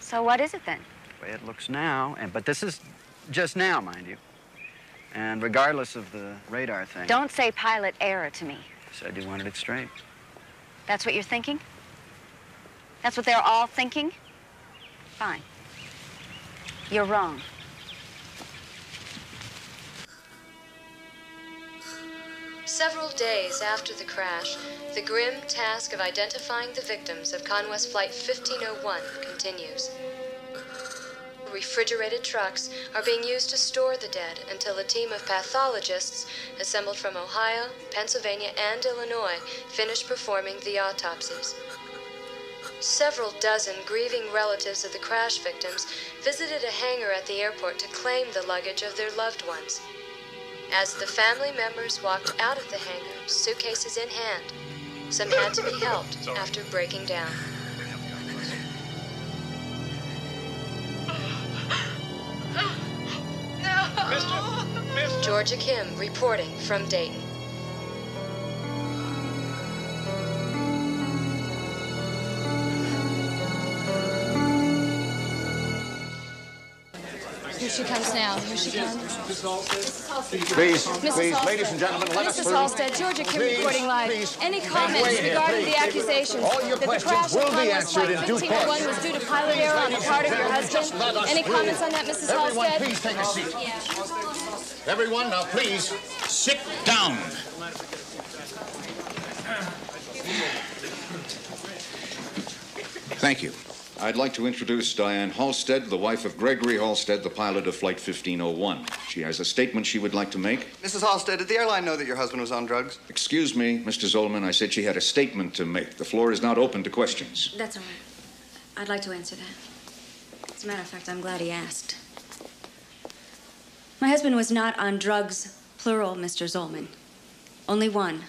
So what is it then? The way it looks now, but this is just now, mind you. And regardless of the radar thing... Don't say pilot error to me. You said you wanted it straight. That's what you're thinking? That's what they're all thinking? Fine. You're wrong. Several days after the crash, the grim task of identifying the victims of Conwest Flight 1501 continues. Refrigerated trucks are being used to store the dead until a team of pathologists assembled from Ohio, Pennsylvania, and Illinois finish performing the autopsies. Several dozen grieving relatives of the crash victims visited a hangar at the airport to claim the luggage of their loved ones. As the family members walked out of the hangar, suitcases in hand, some had to be helped after breaking down. Georgia Kim reporting from Dayton. Here she comes now. Here she comes. Please, Mrs. please, Halstead. ladies and gentlemen, let us Mrs. through. Halstead, Georgia Kim Please, reporting live. please. Any Make comments way here, regarding please. the accusations All your that the questions crash will of be Conwest answered Flight in due 1501 course. was due to pilot Please, error on the ladies part of and your gentlemen, just husband? let us Any through. comments on that, Mrs. Everyone, Halstead? please take a seat. Everyone, now please sit down. Thank you. I'd like to introduce Diane Halstead, the wife of Gregory Halstead, the pilot of Flight 1501. She has a statement she would like to make. Mrs. Halstead, did the airline know that your husband was on drugs? Excuse me, Mr. Zolman, I said she had a statement to make. The floor is not open to questions. That's all right. I'd like to answer that. As a matter of fact, I'm glad he asked. My husband was not on drugs, plural, Mr. Zolman. Only one.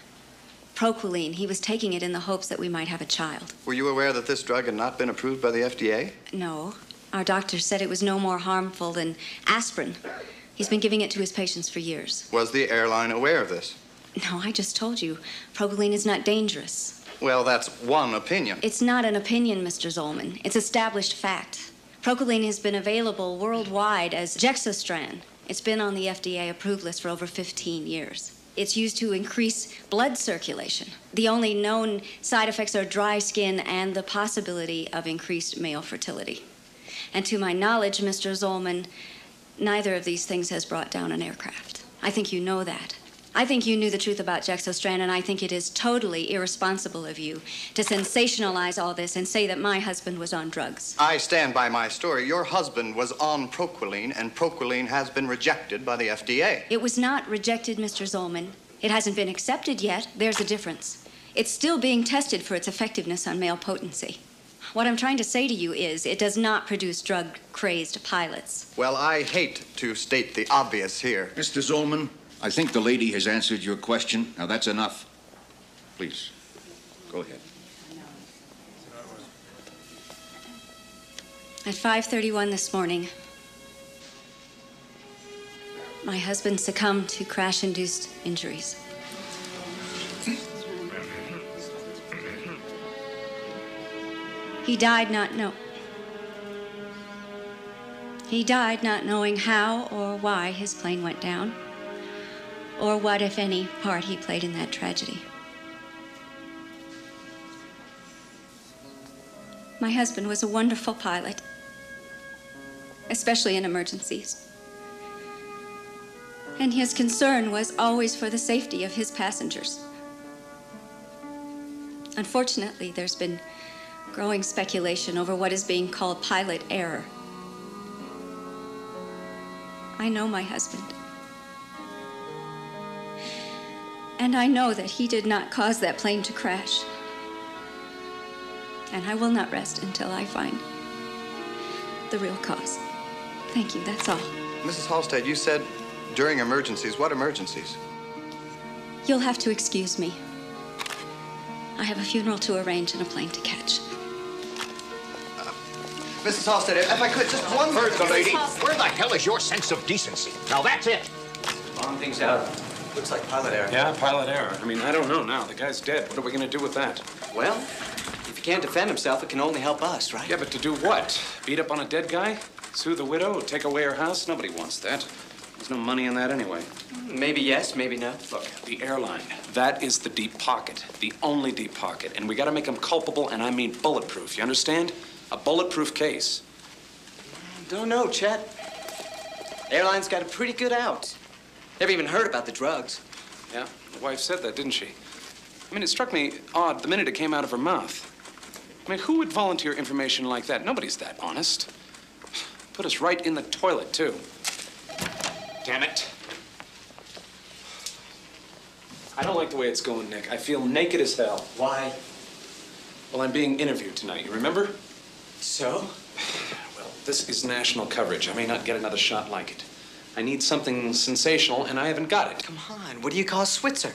Proquiline. He was taking it in the hopes that we might have a child. Were you aware that this drug had not been approved by the FDA? No. Our doctor said it was no more harmful than aspirin. He's been giving it to his patients for years. Was the airline aware of this? No, I just told you. Proquiline is not dangerous. Well, that's one opinion. It's not an opinion, Mr. Zolman. It's established fact. Proquiline has been available worldwide as Jexostran. It's been on the FDA approved list for over 15 years. It's used to increase blood circulation. The only known side effects are dry skin and the possibility of increased male fertility. And to my knowledge, Mr. Zolman, neither of these things has brought down an aircraft. I think you know that. I think you knew the truth about Jexostran, and I think it is totally irresponsible of you to sensationalize all this and say that my husband was on drugs. I stand by my story. Your husband was on Proquiline, and Proquiline has been rejected by the FDA. It was not rejected, Mr. Zolman. It hasn't been accepted yet. There's a difference. It's still being tested for its effectiveness on male potency. What I'm trying to say to you is it does not produce drug-crazed pilots. Well, I hate to state the obvious here. Mr. Zolman, I think the lady has answered your question. Now, that's enough. Please, go ahead. At 5:31 this morning, my husband succumbed to crash-induced injuries. He died not knowing how or why his plane went down, or what, if any, part he played in that tragedy. My husband was a wonderful pilot, especially in emergencies. And his concern was always for the safety of his passengers. Unfortunately, there's been growing speculation over what is being called pilot error. I know my husband. And I know that he did not cause that plane to crash. And I will not rest until I find the real cause. Thank you, that's all. Mrs. Halstead, you said during emergencies. What emergencies? You'll have to excuse me. I have a funeral to arrange and a plane to catch. Mrs. Halstead, if I could, just one Heard the lady. Where the hell is your sense of decency? Now that's it. Long things out. Looks like pilot error. Yeah, pilot error. I mean, I don't know now. The guy's dead. What are we going to do with that? Well, if he can't defend himself, it can only help us, right? Yeah, but to do what? Beat up on a dead guy? Sue the widow? Take away her house? Nobody wants that. There's no money in that anyway. Maybe yes, maybe no. Look, the airline, that is the deep pocket. The only deep pocket. And we got to make him culpable, and I mean bulletproof. You understand? A bulletproof case. Don't know, Chet. The airline's got a pretty good out. Never even heard about the drugs. Yeah, the wife said that, didn't she? I mean, it struck me odd the minute it came out of her mouth. I mean, who would volunteer information like that? Nobody's that honest. Put us right in the toilet, too. Damn it. I don't like the way it's going, Nick. I feel naked as hell. Why? Well, I'm being interviewed tonight, you remember? So? Well, this is national coverage. I may not get another shot like it. I need something sensational, and I haven't got it. Come on, what do you call Switzer?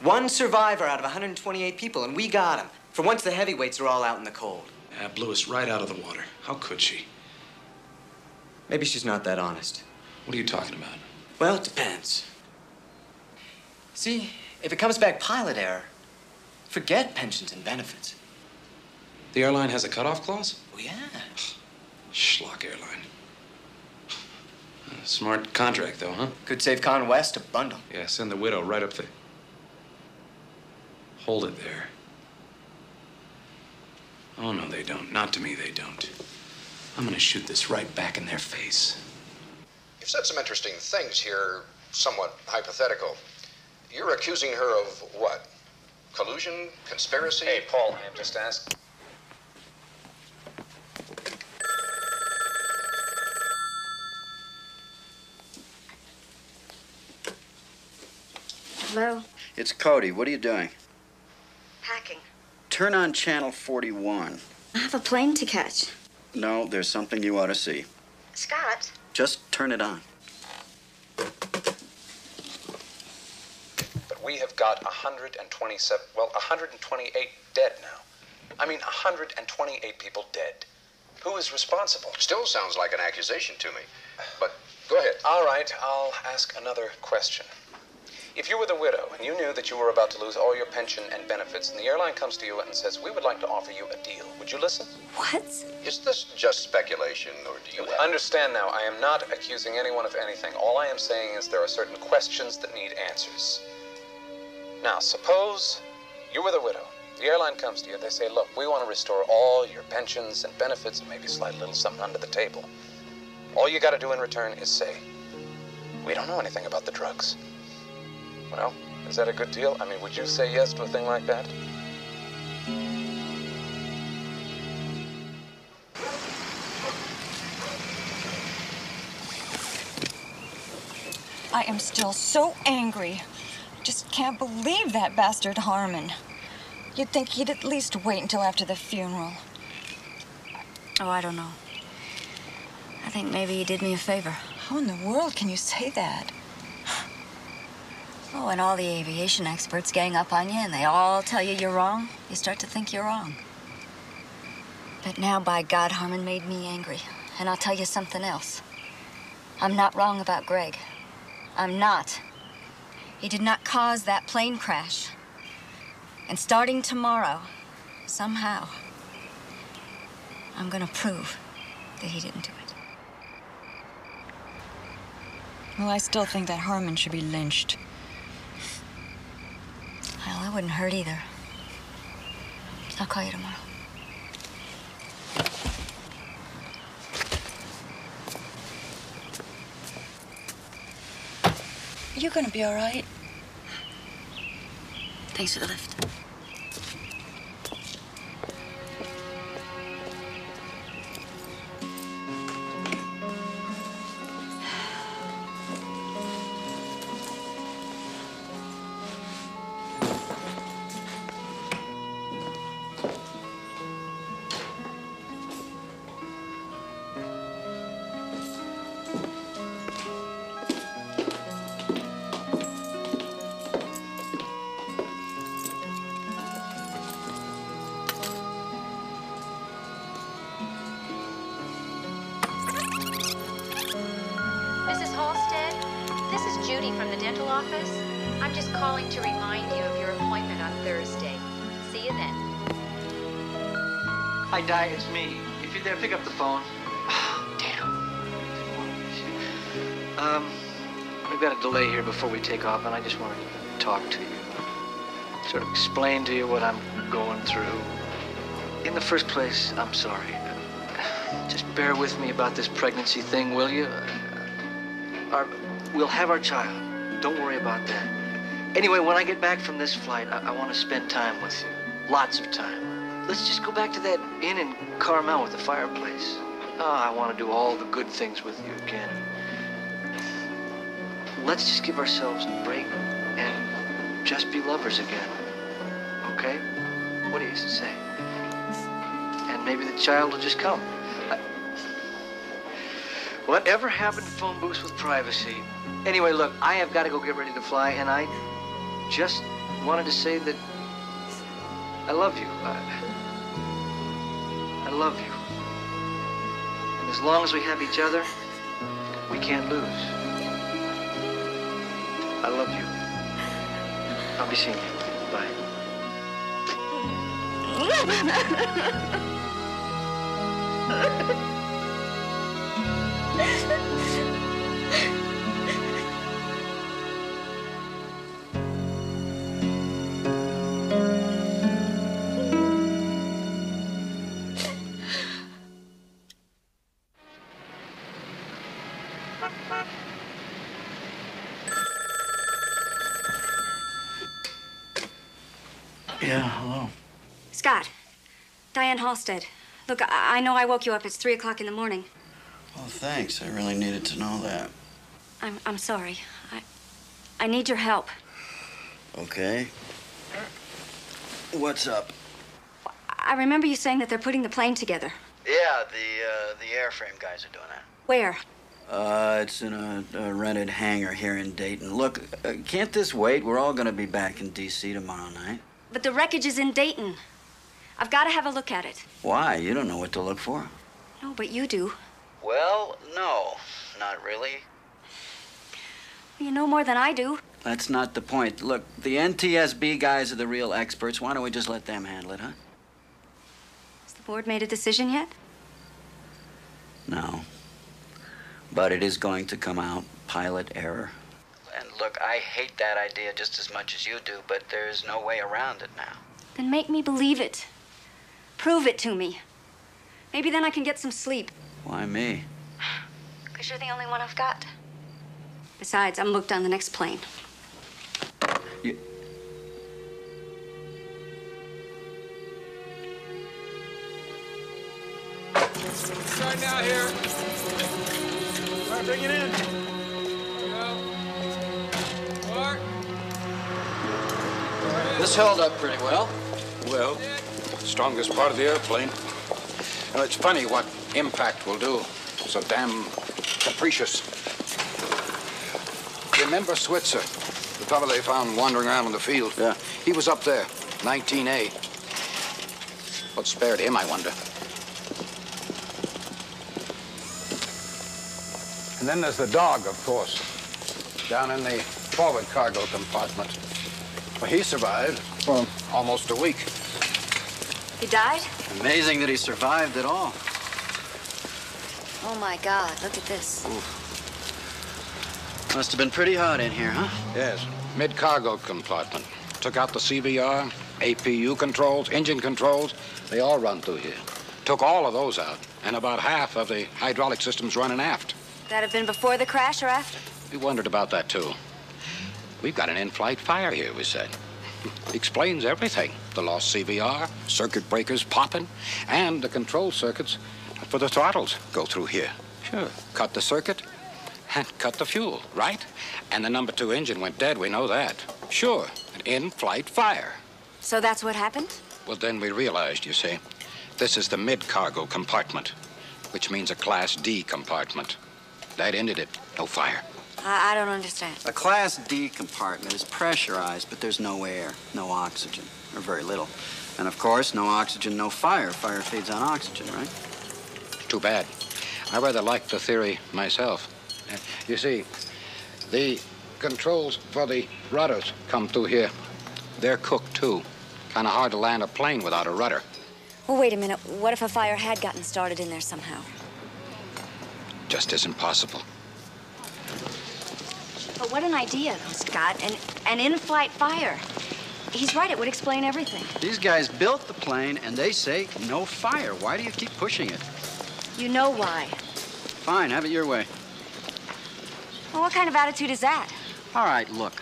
One survivor out of 128 people, and we got him. For once, the heavyweights are all out in the cold. Yeah, blew us right out of the water. How could she? Maybe she's not that honest. What are you talking about? Well, it depends. See, if it comes back pilot error, forget pensions and benefits. The airline has a cutoff clause? Oh, yeah. Schlock airline. Smart contract, though, huh? Could save Con West a bundle. Yeah, send the widow right up the... Hold it there. Oh, no, they don't. Not to me, they don't. I'm gonna shoot this right back in their face. You've said some interesting things here, somewhat hypothetical. You're accusing her of what? Collusion? Conspiracy? Hey, Paul, I am just asking. Hello? It's Cody. What are you doing? Packing. Turn on channel 41. I have a plane to catch. No, there's something you ought to see. Scott? Just turn it on. But we have got 128 dead now. I mean, 128 people dead. Who is responsible? Still sounds like an accusation to me. But go ahead. All right, I'll ask another question. If you were the widow and you knew that you were about to lose all your pension and benefits, and the airline comes to you and says, we would like to offer you a deal, would you listen? What? Is this just speculation, or do you have... Understand now, I am not accusing anyone of anything. All I am saying is there are certain questions that need answers. Now, suppose you were the widow. The airline comes to you. They say, look, we want to restore all your pensions and benefits and maybe slide a little something under the table. All you got to do in return is say, we don't know anything about the drugs. Well, is that a good deal? I mean, would you say yes to a thing like that? I am still so angry. Just can't believe that bastard Harmon. You'd think he'd at least wait until after the funeral. Oh, I don't know. I think maybe he did me a favor. How in the world can you say that? Oh, and all the aviation experts gang up on you and they all tell you you're wrong, you start to think you're wrong. But now, by God, Harmon made me angry. And I'll tell you something else. I'm not wrong about Greg. I'm not. He did not cause that plane crash. And starting tomorrow, somehow, I'm gonna prove that he didn't do it. Well, I still think that Harmon should be lynched. Well, that wouldn't hurt either. I'll call you tomorrow. You're gonna be all right. Thanks for the lift. Mrs. Halstead, this is Judy from the dental office. I'm just calling to remind you of your appointment on Thursday. See you then. Hi, Di, it's me. If you're there, pick up the phone. Damn. We've got a delay here before we take off, and I just wanted to talk to you. Sort of explain to you what I'm going through. In the first place, I'm sorry. Just bear with me about this pregnancy thing, will you? We'll have our child. Don't worry about that. Anyway, when I get back from this flight, I want to spend time with you. Lots of time. Let's just go back to that inn in Carmel with the fireplace. Oh, I want to do all the good things with you again. Let's just give ourselves a break and just be lovers again. Okay? What do you say? And maybe the child will just come. Whatever happened to phone booths with privacy? Anyway, look, I have got to go get ready to fly, and I just wanted to say that I love you. I love you. And as long as we have each other, we can't lose. I love you. I'll be seeing you. Bye. Yeah, hello. Scott, Diane Halstead. Look, I know I woke you up. It's 3 o'clock in the morning. Well, thanks. I really needed to know that. I'm sorry. I need your help. Okay. What's up? I remember you saying that they're putting the plane together. Yeah, the airframe guys are doing that. Where? It's in a rented hangar here in Dayton. Look, can't this wait? We're all gonna be back in D.C. tomorrow night. But the wreckage is in Dayton. I've got to have a look at it. Why? You don't know what to look for. No, but you do. Well, no, not really. You know more than I do. That's not the point. Look, the NTSB guys are the real experts. Why don't we just let them handle it, huh? Has the board made a decision yet? No. But it is going to come out pilot error. And look, I hate that idea just as much as you do, but there's no way around it now. Then make me believe it. Prove it to me. Maybe then I can get some sleep. Why me? Because you're the only one I've got. Besides, I'm booked on the next plane. Start now here. All right, bring it in. This held up pretty well. Well, strongest part of the airplane. Now, it's funny what impact will do. So damn capricious. Remember Switzer, the fellow they found wandering around in the field? Yeah. He was up there, 19A. What spared him, I wonder? And then there's the dog, of course, down in the forward cargo compartment. Well, he survived for almost a week. He died? Amazing that he survived at all. Oh, my God. Look at this. Must have been pretty hot in here, huh? Yes. Mid-cargo compartment. Took out the CBR, APU controls, engine controls. They all run through here. Took all of those out, and about half of the hydraulic systems running aft. That have been before the crash or after? We wondered about that, too. We've got an in-flight fire here, we said. Explains everything. The lost CBR, circuit breakers popping, and the control circuits for the throttles go through here. Sure. Cut the circuit and cut the fuel, right? And the number 2 engine went dead, we know that. Sure, an in-flight fire. So that's what happened? Well, then we realized, you see, this is the mid-cargo compartment, which means a Class D compartment. That ended it. No fire. I don't understand. A Class D compartment is pressurized, but there's no air, no oxygen, or very little. And of course, no oxygen, no fire. Fire feeds on oxygen, right? Too bad. I rather like the theory myself. You see, the controls for the rudders come through here. They're cooked, too. Kind of hard to land a plane without a rudder. Well, wait a minute. What if a fire had gotten started in there somehow? Just isn't possible. But what an idea, Scott. An in-flight fire. He's right. It would explain everything. These guys built the plane, and they say no fire. Why do you keep pushing it? You know why. Fine, have it your way. Well, what kind of attitude is that? All right, look.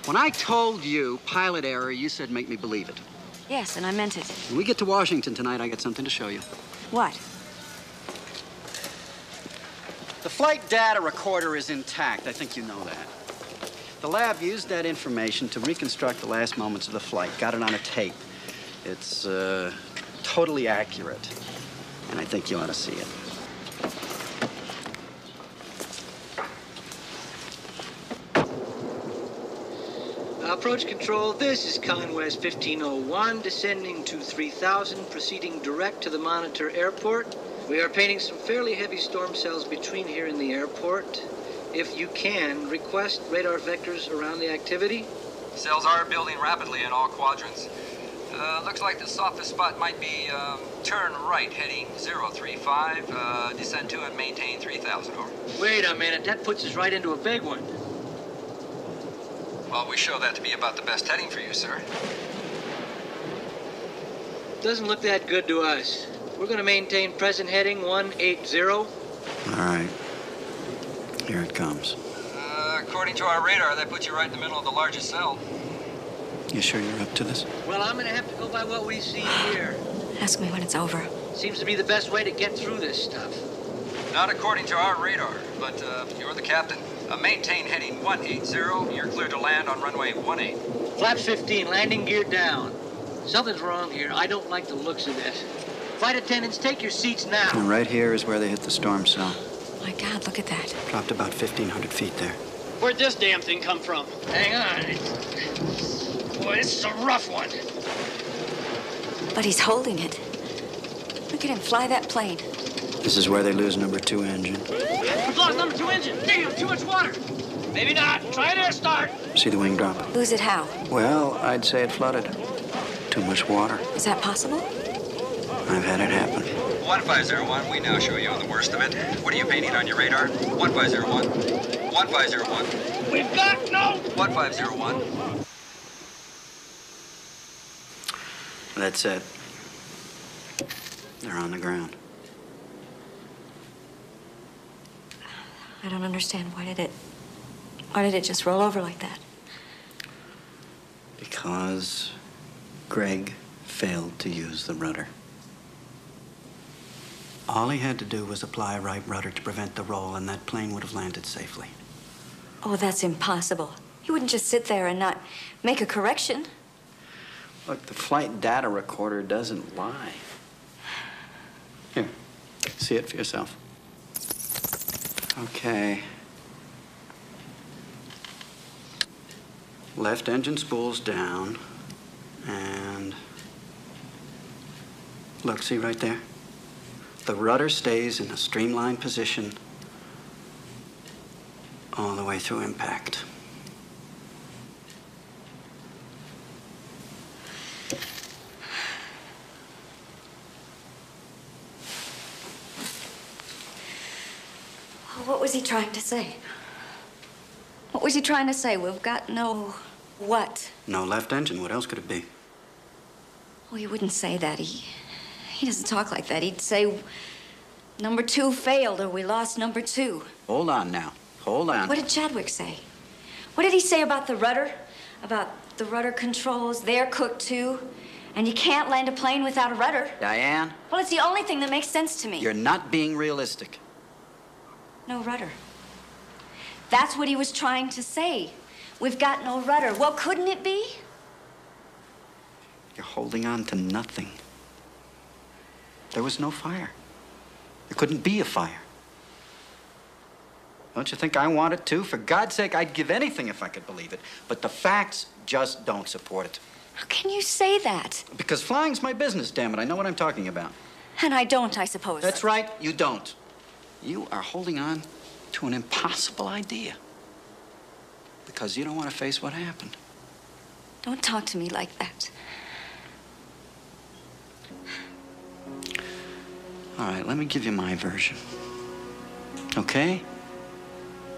When I told you pilot error, you said make me believe it. Yes, and I meant it. When we get to Washington tonight, I got something to show you. What? The flight data recorder is intact. I think you know that. The lab used that information to reconstruct the last moments of the flight. Got it on a tape. It's totally accurate. And I think you ought to see it. Approach control, this is Conwest 1501, descending to 3000, proceeding direct to the Monitor Airport. We are painting some fairly heavy storm cells between here and the airport. If you can, request radar vectors around the activity. Cells are building rapidly in all quadrants. Looks like the softest spot might be turn right, heading 035, descend to and maintain 3000, over. Wait a minute, that puts us right into a big one. Well, we show that to be about the best heading for you, sir. Doesn't look that good to us. We're going to maintain present heading 180. All right. Here it comes. According to our radar, that puts you right in the middle of the largest cell. You sure you're up to this? Well, I'm going to have to go by what we see here. Ask me when it's over. Seems to be the best way to get through this stuff. Not according to our radar, but you're the captain. Maintain heading 180. You're clear to land on runway 18. Flap 15, landing gear down. Something's wrong here. I don't like the looks of this. Flight attendants, take your seats now. And right here is where they hit the storm cell. My God, look at that. Dropped about 1,500 feet there. Where'd this damn thing come from? Hang on. Boy, this is a rough one. But he's holding it. Look at him fly that plane. This is where they lose number 2 engine. We've lost number 2 engine. Damn, too much water. Maybe not. Try an air start. See the wing drop? Lose it how? Well, I'd say it flooded. Too much water. Is that possible? I've had it happen. 1501, we now show you the worst of it. What are you painting on your radar? 1501. 1501. We've got no... 1501. That's it. They're on the ground. I don't understand. Why did it just roll over like that? Because Greg failed to use the rudder. All he had to do was apply a right rudder to prevent the roll, and that plane would have landed safely. Oh, that's impossible. He wouldn't just sit there and not make a correction. Look, the flight data recorder doesn't lie. Here, see it for yourself. Okay. Left engine spool's down, and look, see right there? The rudder stays in a streamlined position all the way through impact. What was he trying to say? What was he trying to say? We've got no what? No left engine. What else could it be? Oh, he wouldn't say that. He doesn't talk like that. He'd say, number 2 failed, or we lost number 2. Hold on now. Hold on. What did Chadwick say? What did he say about the rudder? About the rudder controls? They're cooked too. And you can't land a plane without a rudder. Diane? Well, it's the only thing that makes sense to me. You're not being realistic. No rudder. That's what he was trying to say. We've got no rudder. Well, couldn't it be? You're holding on to nothing. There was no fire. There couldn't be a fire. Don't you think I want it too? For God's sake, I'd give anything if I could believe it. But the facts just don't support it. How can you say that? Because flying's my business, damn it. I know what I'm talking about. And I don't, I suppose. That's right, you don't. You are holding on to an impossible idea. Because you don't want to face what happened. Don't talk to me like that. All right, let me give you my version. Okay?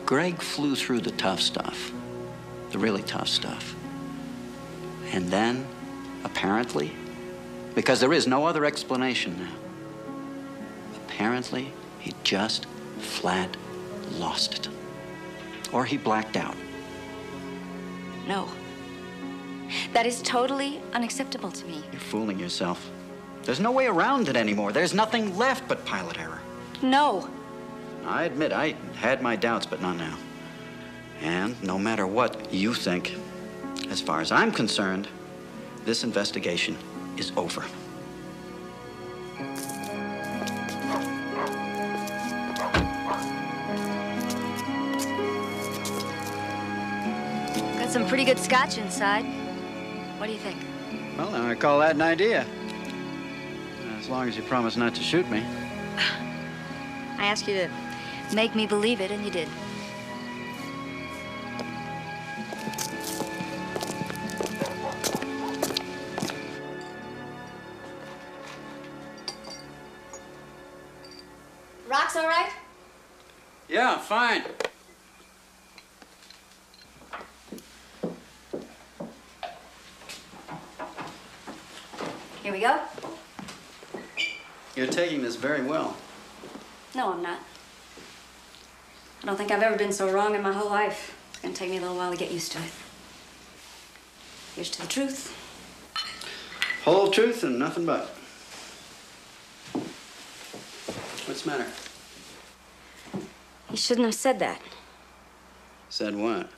Greg flew through the tough stuff. The really tough stuff. And then, apparently, because there is no other explanation now, apparently he just flat lost it. Or he blacked out. No. That is totally unacceptable to me. You're fooling yourself. There's no way around it anymore. There's nothing left but pilot error. No. I admit I had my doubts, but not now. And no matter what you think, as far as I'm concerned, this investigation is over. Got some pretty good scotch inside. What do you think? Well, now I call that an idea. As long as you promise not to shoot me. I asked you to make me believe it, and you did. Rock's all right? Yeah, fine. Here we go. You're taking this very well. No, I'm not. I don't think I've ever been so wrong in my whole life. It's gonna take me a little while to get used to it. Here's to the truth. Whole truth and nothing but. What's the matter? You shouldn't have said that. Said what?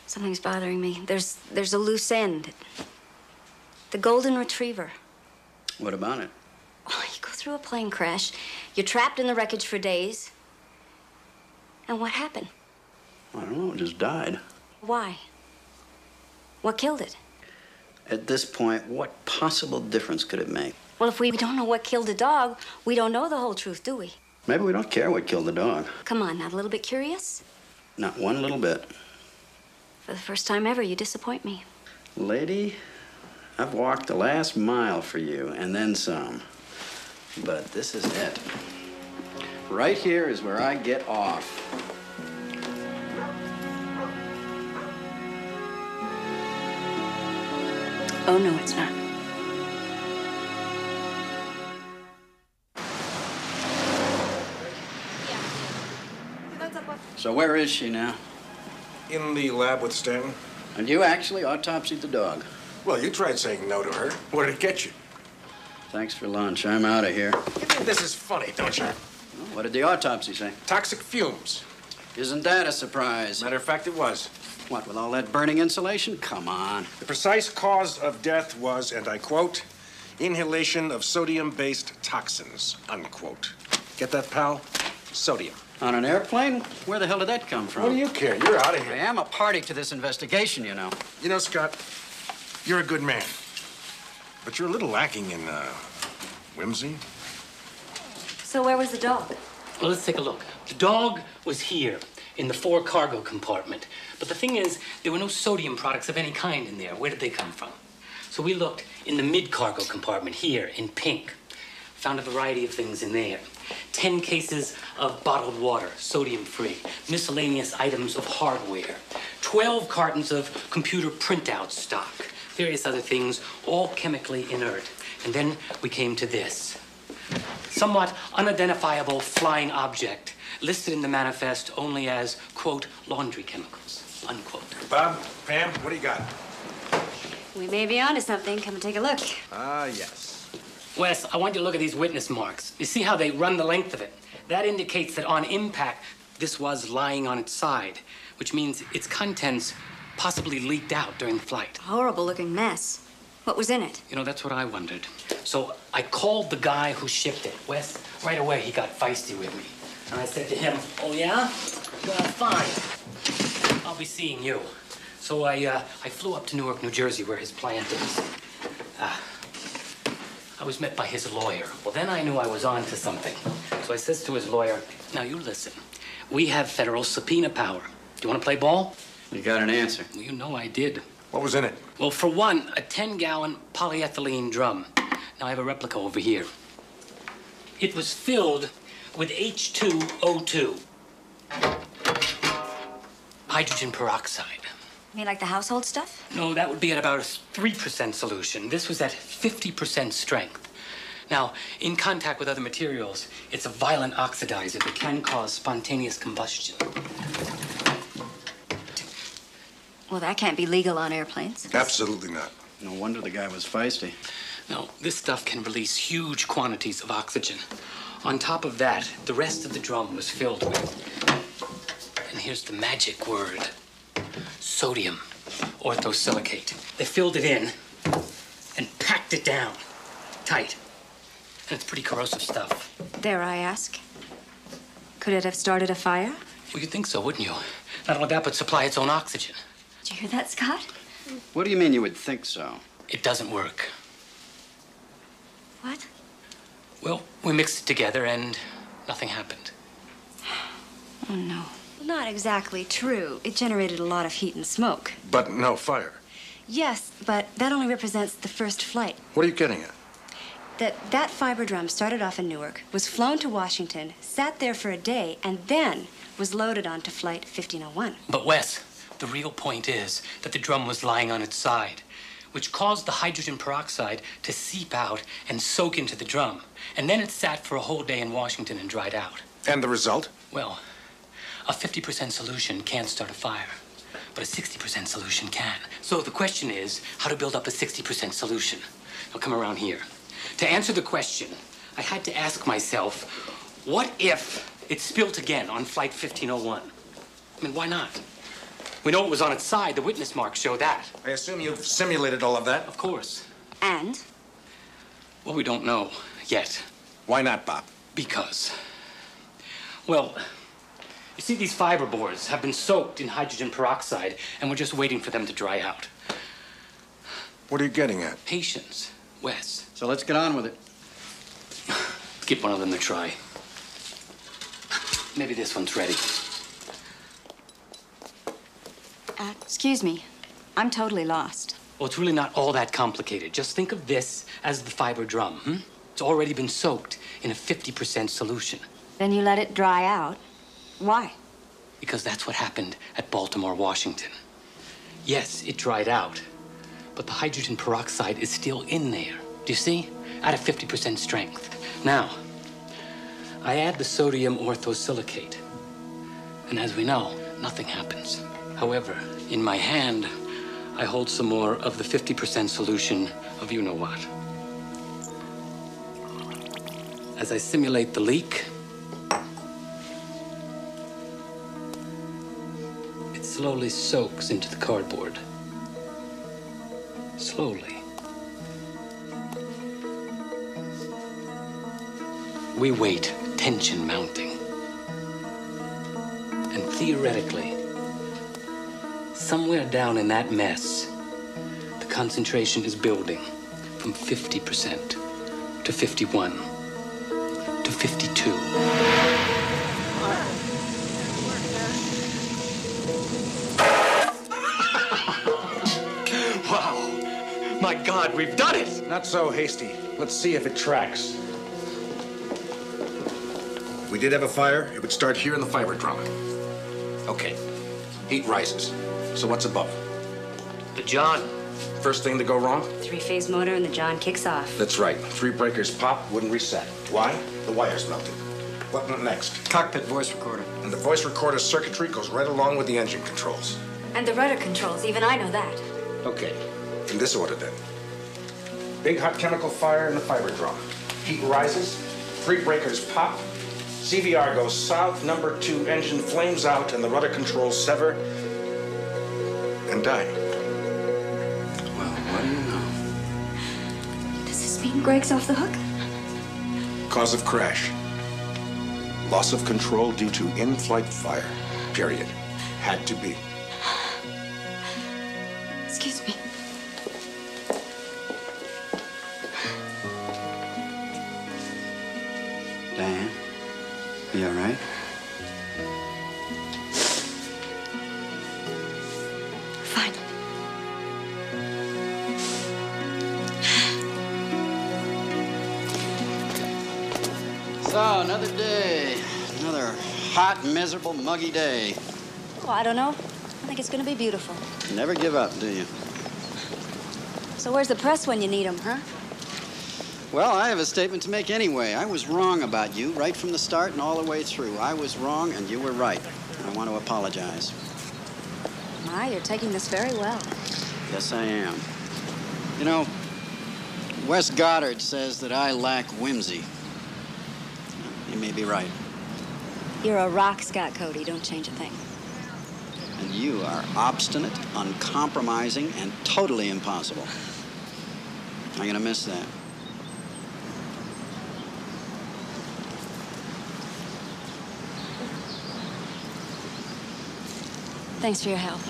Something's bothering me. There's a loose end. The golden retriever. What about it? Oh, you go through a plane crash. You're trapped in the wreckage for days. And what happened? I don't know. It just died. Why? What killed it? At this point, what possible difference could it make? Well, if we don't know what killed a dog, we don't know the whole truth, do we? Maybe we don't care what killed the dog. Come on, not a little bit curious? Not one little bit. For the first time ever, you disappoint me. Lady, I've walked the last mile for you, and then some. But this is it. Right here is where I get off. Oh, no, it's not. So where is she now? In the lab with Stanley. And you actually autopsied the dog? Well, you tried saying no to her. What did it get you? Thanks for lunch. I'm out of here. You think this is funny, don't you? Well, what did the autopsy say? Toxic fumes. Isn't that a surprise? Matter of fact, it was. What, with all that burning insulation? Come on. The precise cause of death was, and I quote, inhalation of sodium-based toxins, unquote. Get that, pal? Sodium. On an airplane? Where the hell did that come from? What do you care? You're out of here. I am a party to this investigation, you know. You know, Scott, you're a good man. But you're a little lacking in, whimsy. So where was the dog? Well, let's take a look. The dog was here in the fore cargo compartment. But the thing is, there were no sodium products of any kind in there. Where did they come from? So we looked in the mid-cargo compartment here in pink. Found a variety of things in there. 10 cases of bottled water, sodium-free, miscellaneous items of hardware, 12 cartons of computer printout stock, various other things, all chemically inert. And then we came to this. Somewhat unidentifiable flying object, listed in the manifest only as, quote, laundry chemicals, unquote. Bob, Pam, what do you got? We may be onto something. Come and take a look. Ah, yes. Wes, I want you to look at these witness marks. You see how they run the length of it? That indicates that on impact, this was lying on its side, which means its contents possibly leaked out during flight. Horrible-looking mess. What was in it? You know, that's what I wondered. So I called the guy who shipped it. Wes, right away, he got feisty with me. And I said to him, oh, yeah? Well, fine. I'll be seeing you. So I flew up to Newark, New Jersey, where his plant is. I was met by his lawyer. Well, then I knew I was on to something. So I says to his lawyer, now you listen. We have federal subpoena power. Do you want to play ball? You got an answer. Well, you know I did. What was in it? Well, for one, a 10-gallon polyethylene drum. Now I have a replica over here. It was filled with H2O2. Hydrogen peroxide. You mean like the household stuff? No, that would be at about a 3% solution. This was at 50% strength. Now, in contact with other materials, it's a violent oxidizer that can cause spontaneous combustion. Well, that can't be legal on airplanes. Absolutely not. No wonder the guy was feisty. No, this stuff can release huge quantities of oxygen. On top of that, the rest of the drum was filled with, and here's the magic word, sodium orthosilicate. They filled it in and packed it down tight. And it's pretty corrosive stuff. Dare I ask? Could it have started a fire? Well, you'd think so, wouldn't you? Not only that, but supply its own oxygen. Did you hear that, Scott? What do you mean you would think so? It doesn't work. What? Well, we mixed it together and nothing happened. Oh, no. Not exactly true. It generated a lot of heat and smoke. But no fire. Yes, but that only represents the first flight. What are you getting at? That fiber drum started off in Newark, was flown to Washington, sat there for a day, and then was loaded onto Flight 1501. But Wes, the real point is that the drum was lying on its side, which caused the hydrogen peroxide to seep out and soak into the drum. And then it sat for a whole day in Washington and dried out. And the result? Well, a 50% solution can't start a fire, but a 60% solution can. So the question is how to build up a 60% solution. Now come around here. To answer the question, I had to ask myself, what if it spilt again on Flight 1501? I mean, why not? We know it was on its side. The witness marks show that. I assume you've simulated all of that? Of course. And? Well, we don't know yet. Why not, Bob? Because, well, you see, these fiber boards have been soaked in hydrogen peroxide, and we're just waiting for them to dry out. What are you getting at? Patience, Wes. So let's get on with it. Give one of them a try. Maybe this one's ready. Excuse me. I'm totally lost. Well, it's really not all that complicated. Just think of this as the fiber drum, It's already been soaked in a 50% solution. Then you let it dry out. Why? Because that's what happened at Baltimore, Washington. Yes, it dried out, but the hydrogen peroxide is still in there. Do you see? At a 50% strength. Now, I add the sodium orthosilicate, and as we know, nothing happens. However, in my hand, I hold some more of the 50% solution of you-know-what. As I simulate the leak, it slowly soaks into the cardboard. Slowly. We wait, tension mounting. And theoretically, somewhere down in that mess, the concentration is building from 50% to 51 to 52. Wow! My God, we've done it! Not so hasty. Let's see if it tracks. If we did have a fire, it would start here in the fiber drum. Okay. Heat rises. So what's above? The John. First thing to go wrong? Three-phase motor and the John kicks off. That's right. 3 breakers pop, wouldn't reset. Why? The wire's melted. What next? Cockpit voice recorder. And the voice recorder circuitry goes right along with the engine controls. And the rudder controls, even I know that. Okay. In this order, then. Big hot chemical fire in the fiber drum. Heat rises, 3 breakers pop, CVR goes south, number 2 engine flames out, and the rudder controls sever and die. Well, what do you know? Does this mean Greg's off the hook? Cause of crash. Loss of control due to in-flight fire. Period. Had to be. Excuse me. Diane, you all right? Fine. So, another day. Another hot, miserable, muggy day. Oh, I don't know. I think it's gonna be beautiful. Never give up, do you? So where's the press when you need them, huh? Well, I have a statement to make anyway. I was wrong about you right from the start and all the way through. I was wrong and you were right. I want to apologize. My, you're taking this very well. Yes, I am. You know, Wes Goddard says that I lack whimsy. He may be right. You're a rock, Scott Cody. Don't change a thing. And you are obstinate, uncompromising, and totally impossible. I'm gonna miss that. Thanks for your help.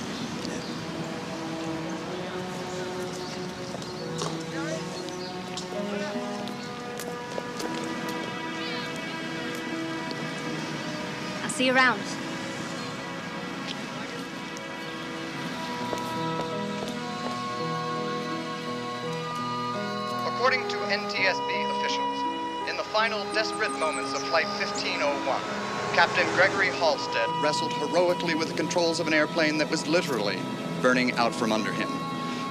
I'll see you around. According to NTSB officials, in the final desperate moments of Flight 1501, Captain Gregory Halstead wrestled heroically with the controls of an airplane that was literally burning out from under him,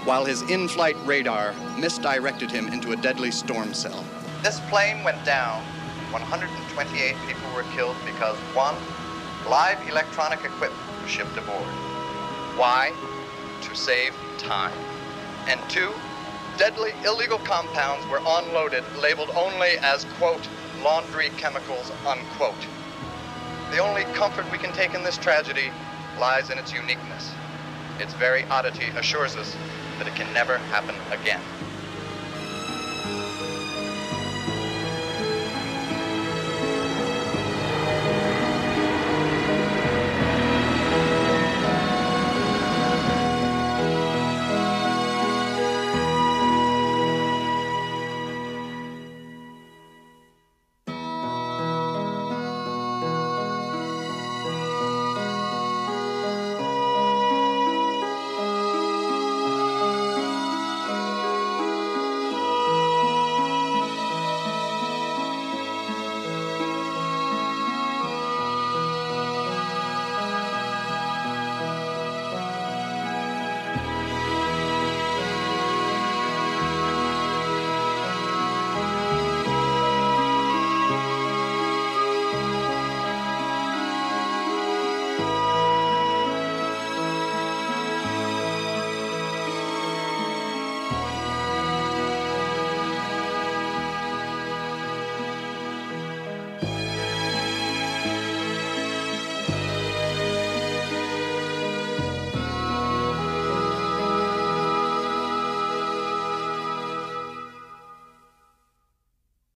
while his in-flight radar misdirected him into a deadly storm cell. This plane went down. 128 people were killed because 1, live electronic equipment was shipped aboard. Why? To save time. And 2, deadly illegal compounds were unloaded, labeled only as, quote, laundry chemicals, unquote. The only comfort we can take in this tragedy lies in its uniqueness. Its very oddity assures us that it can never happen again.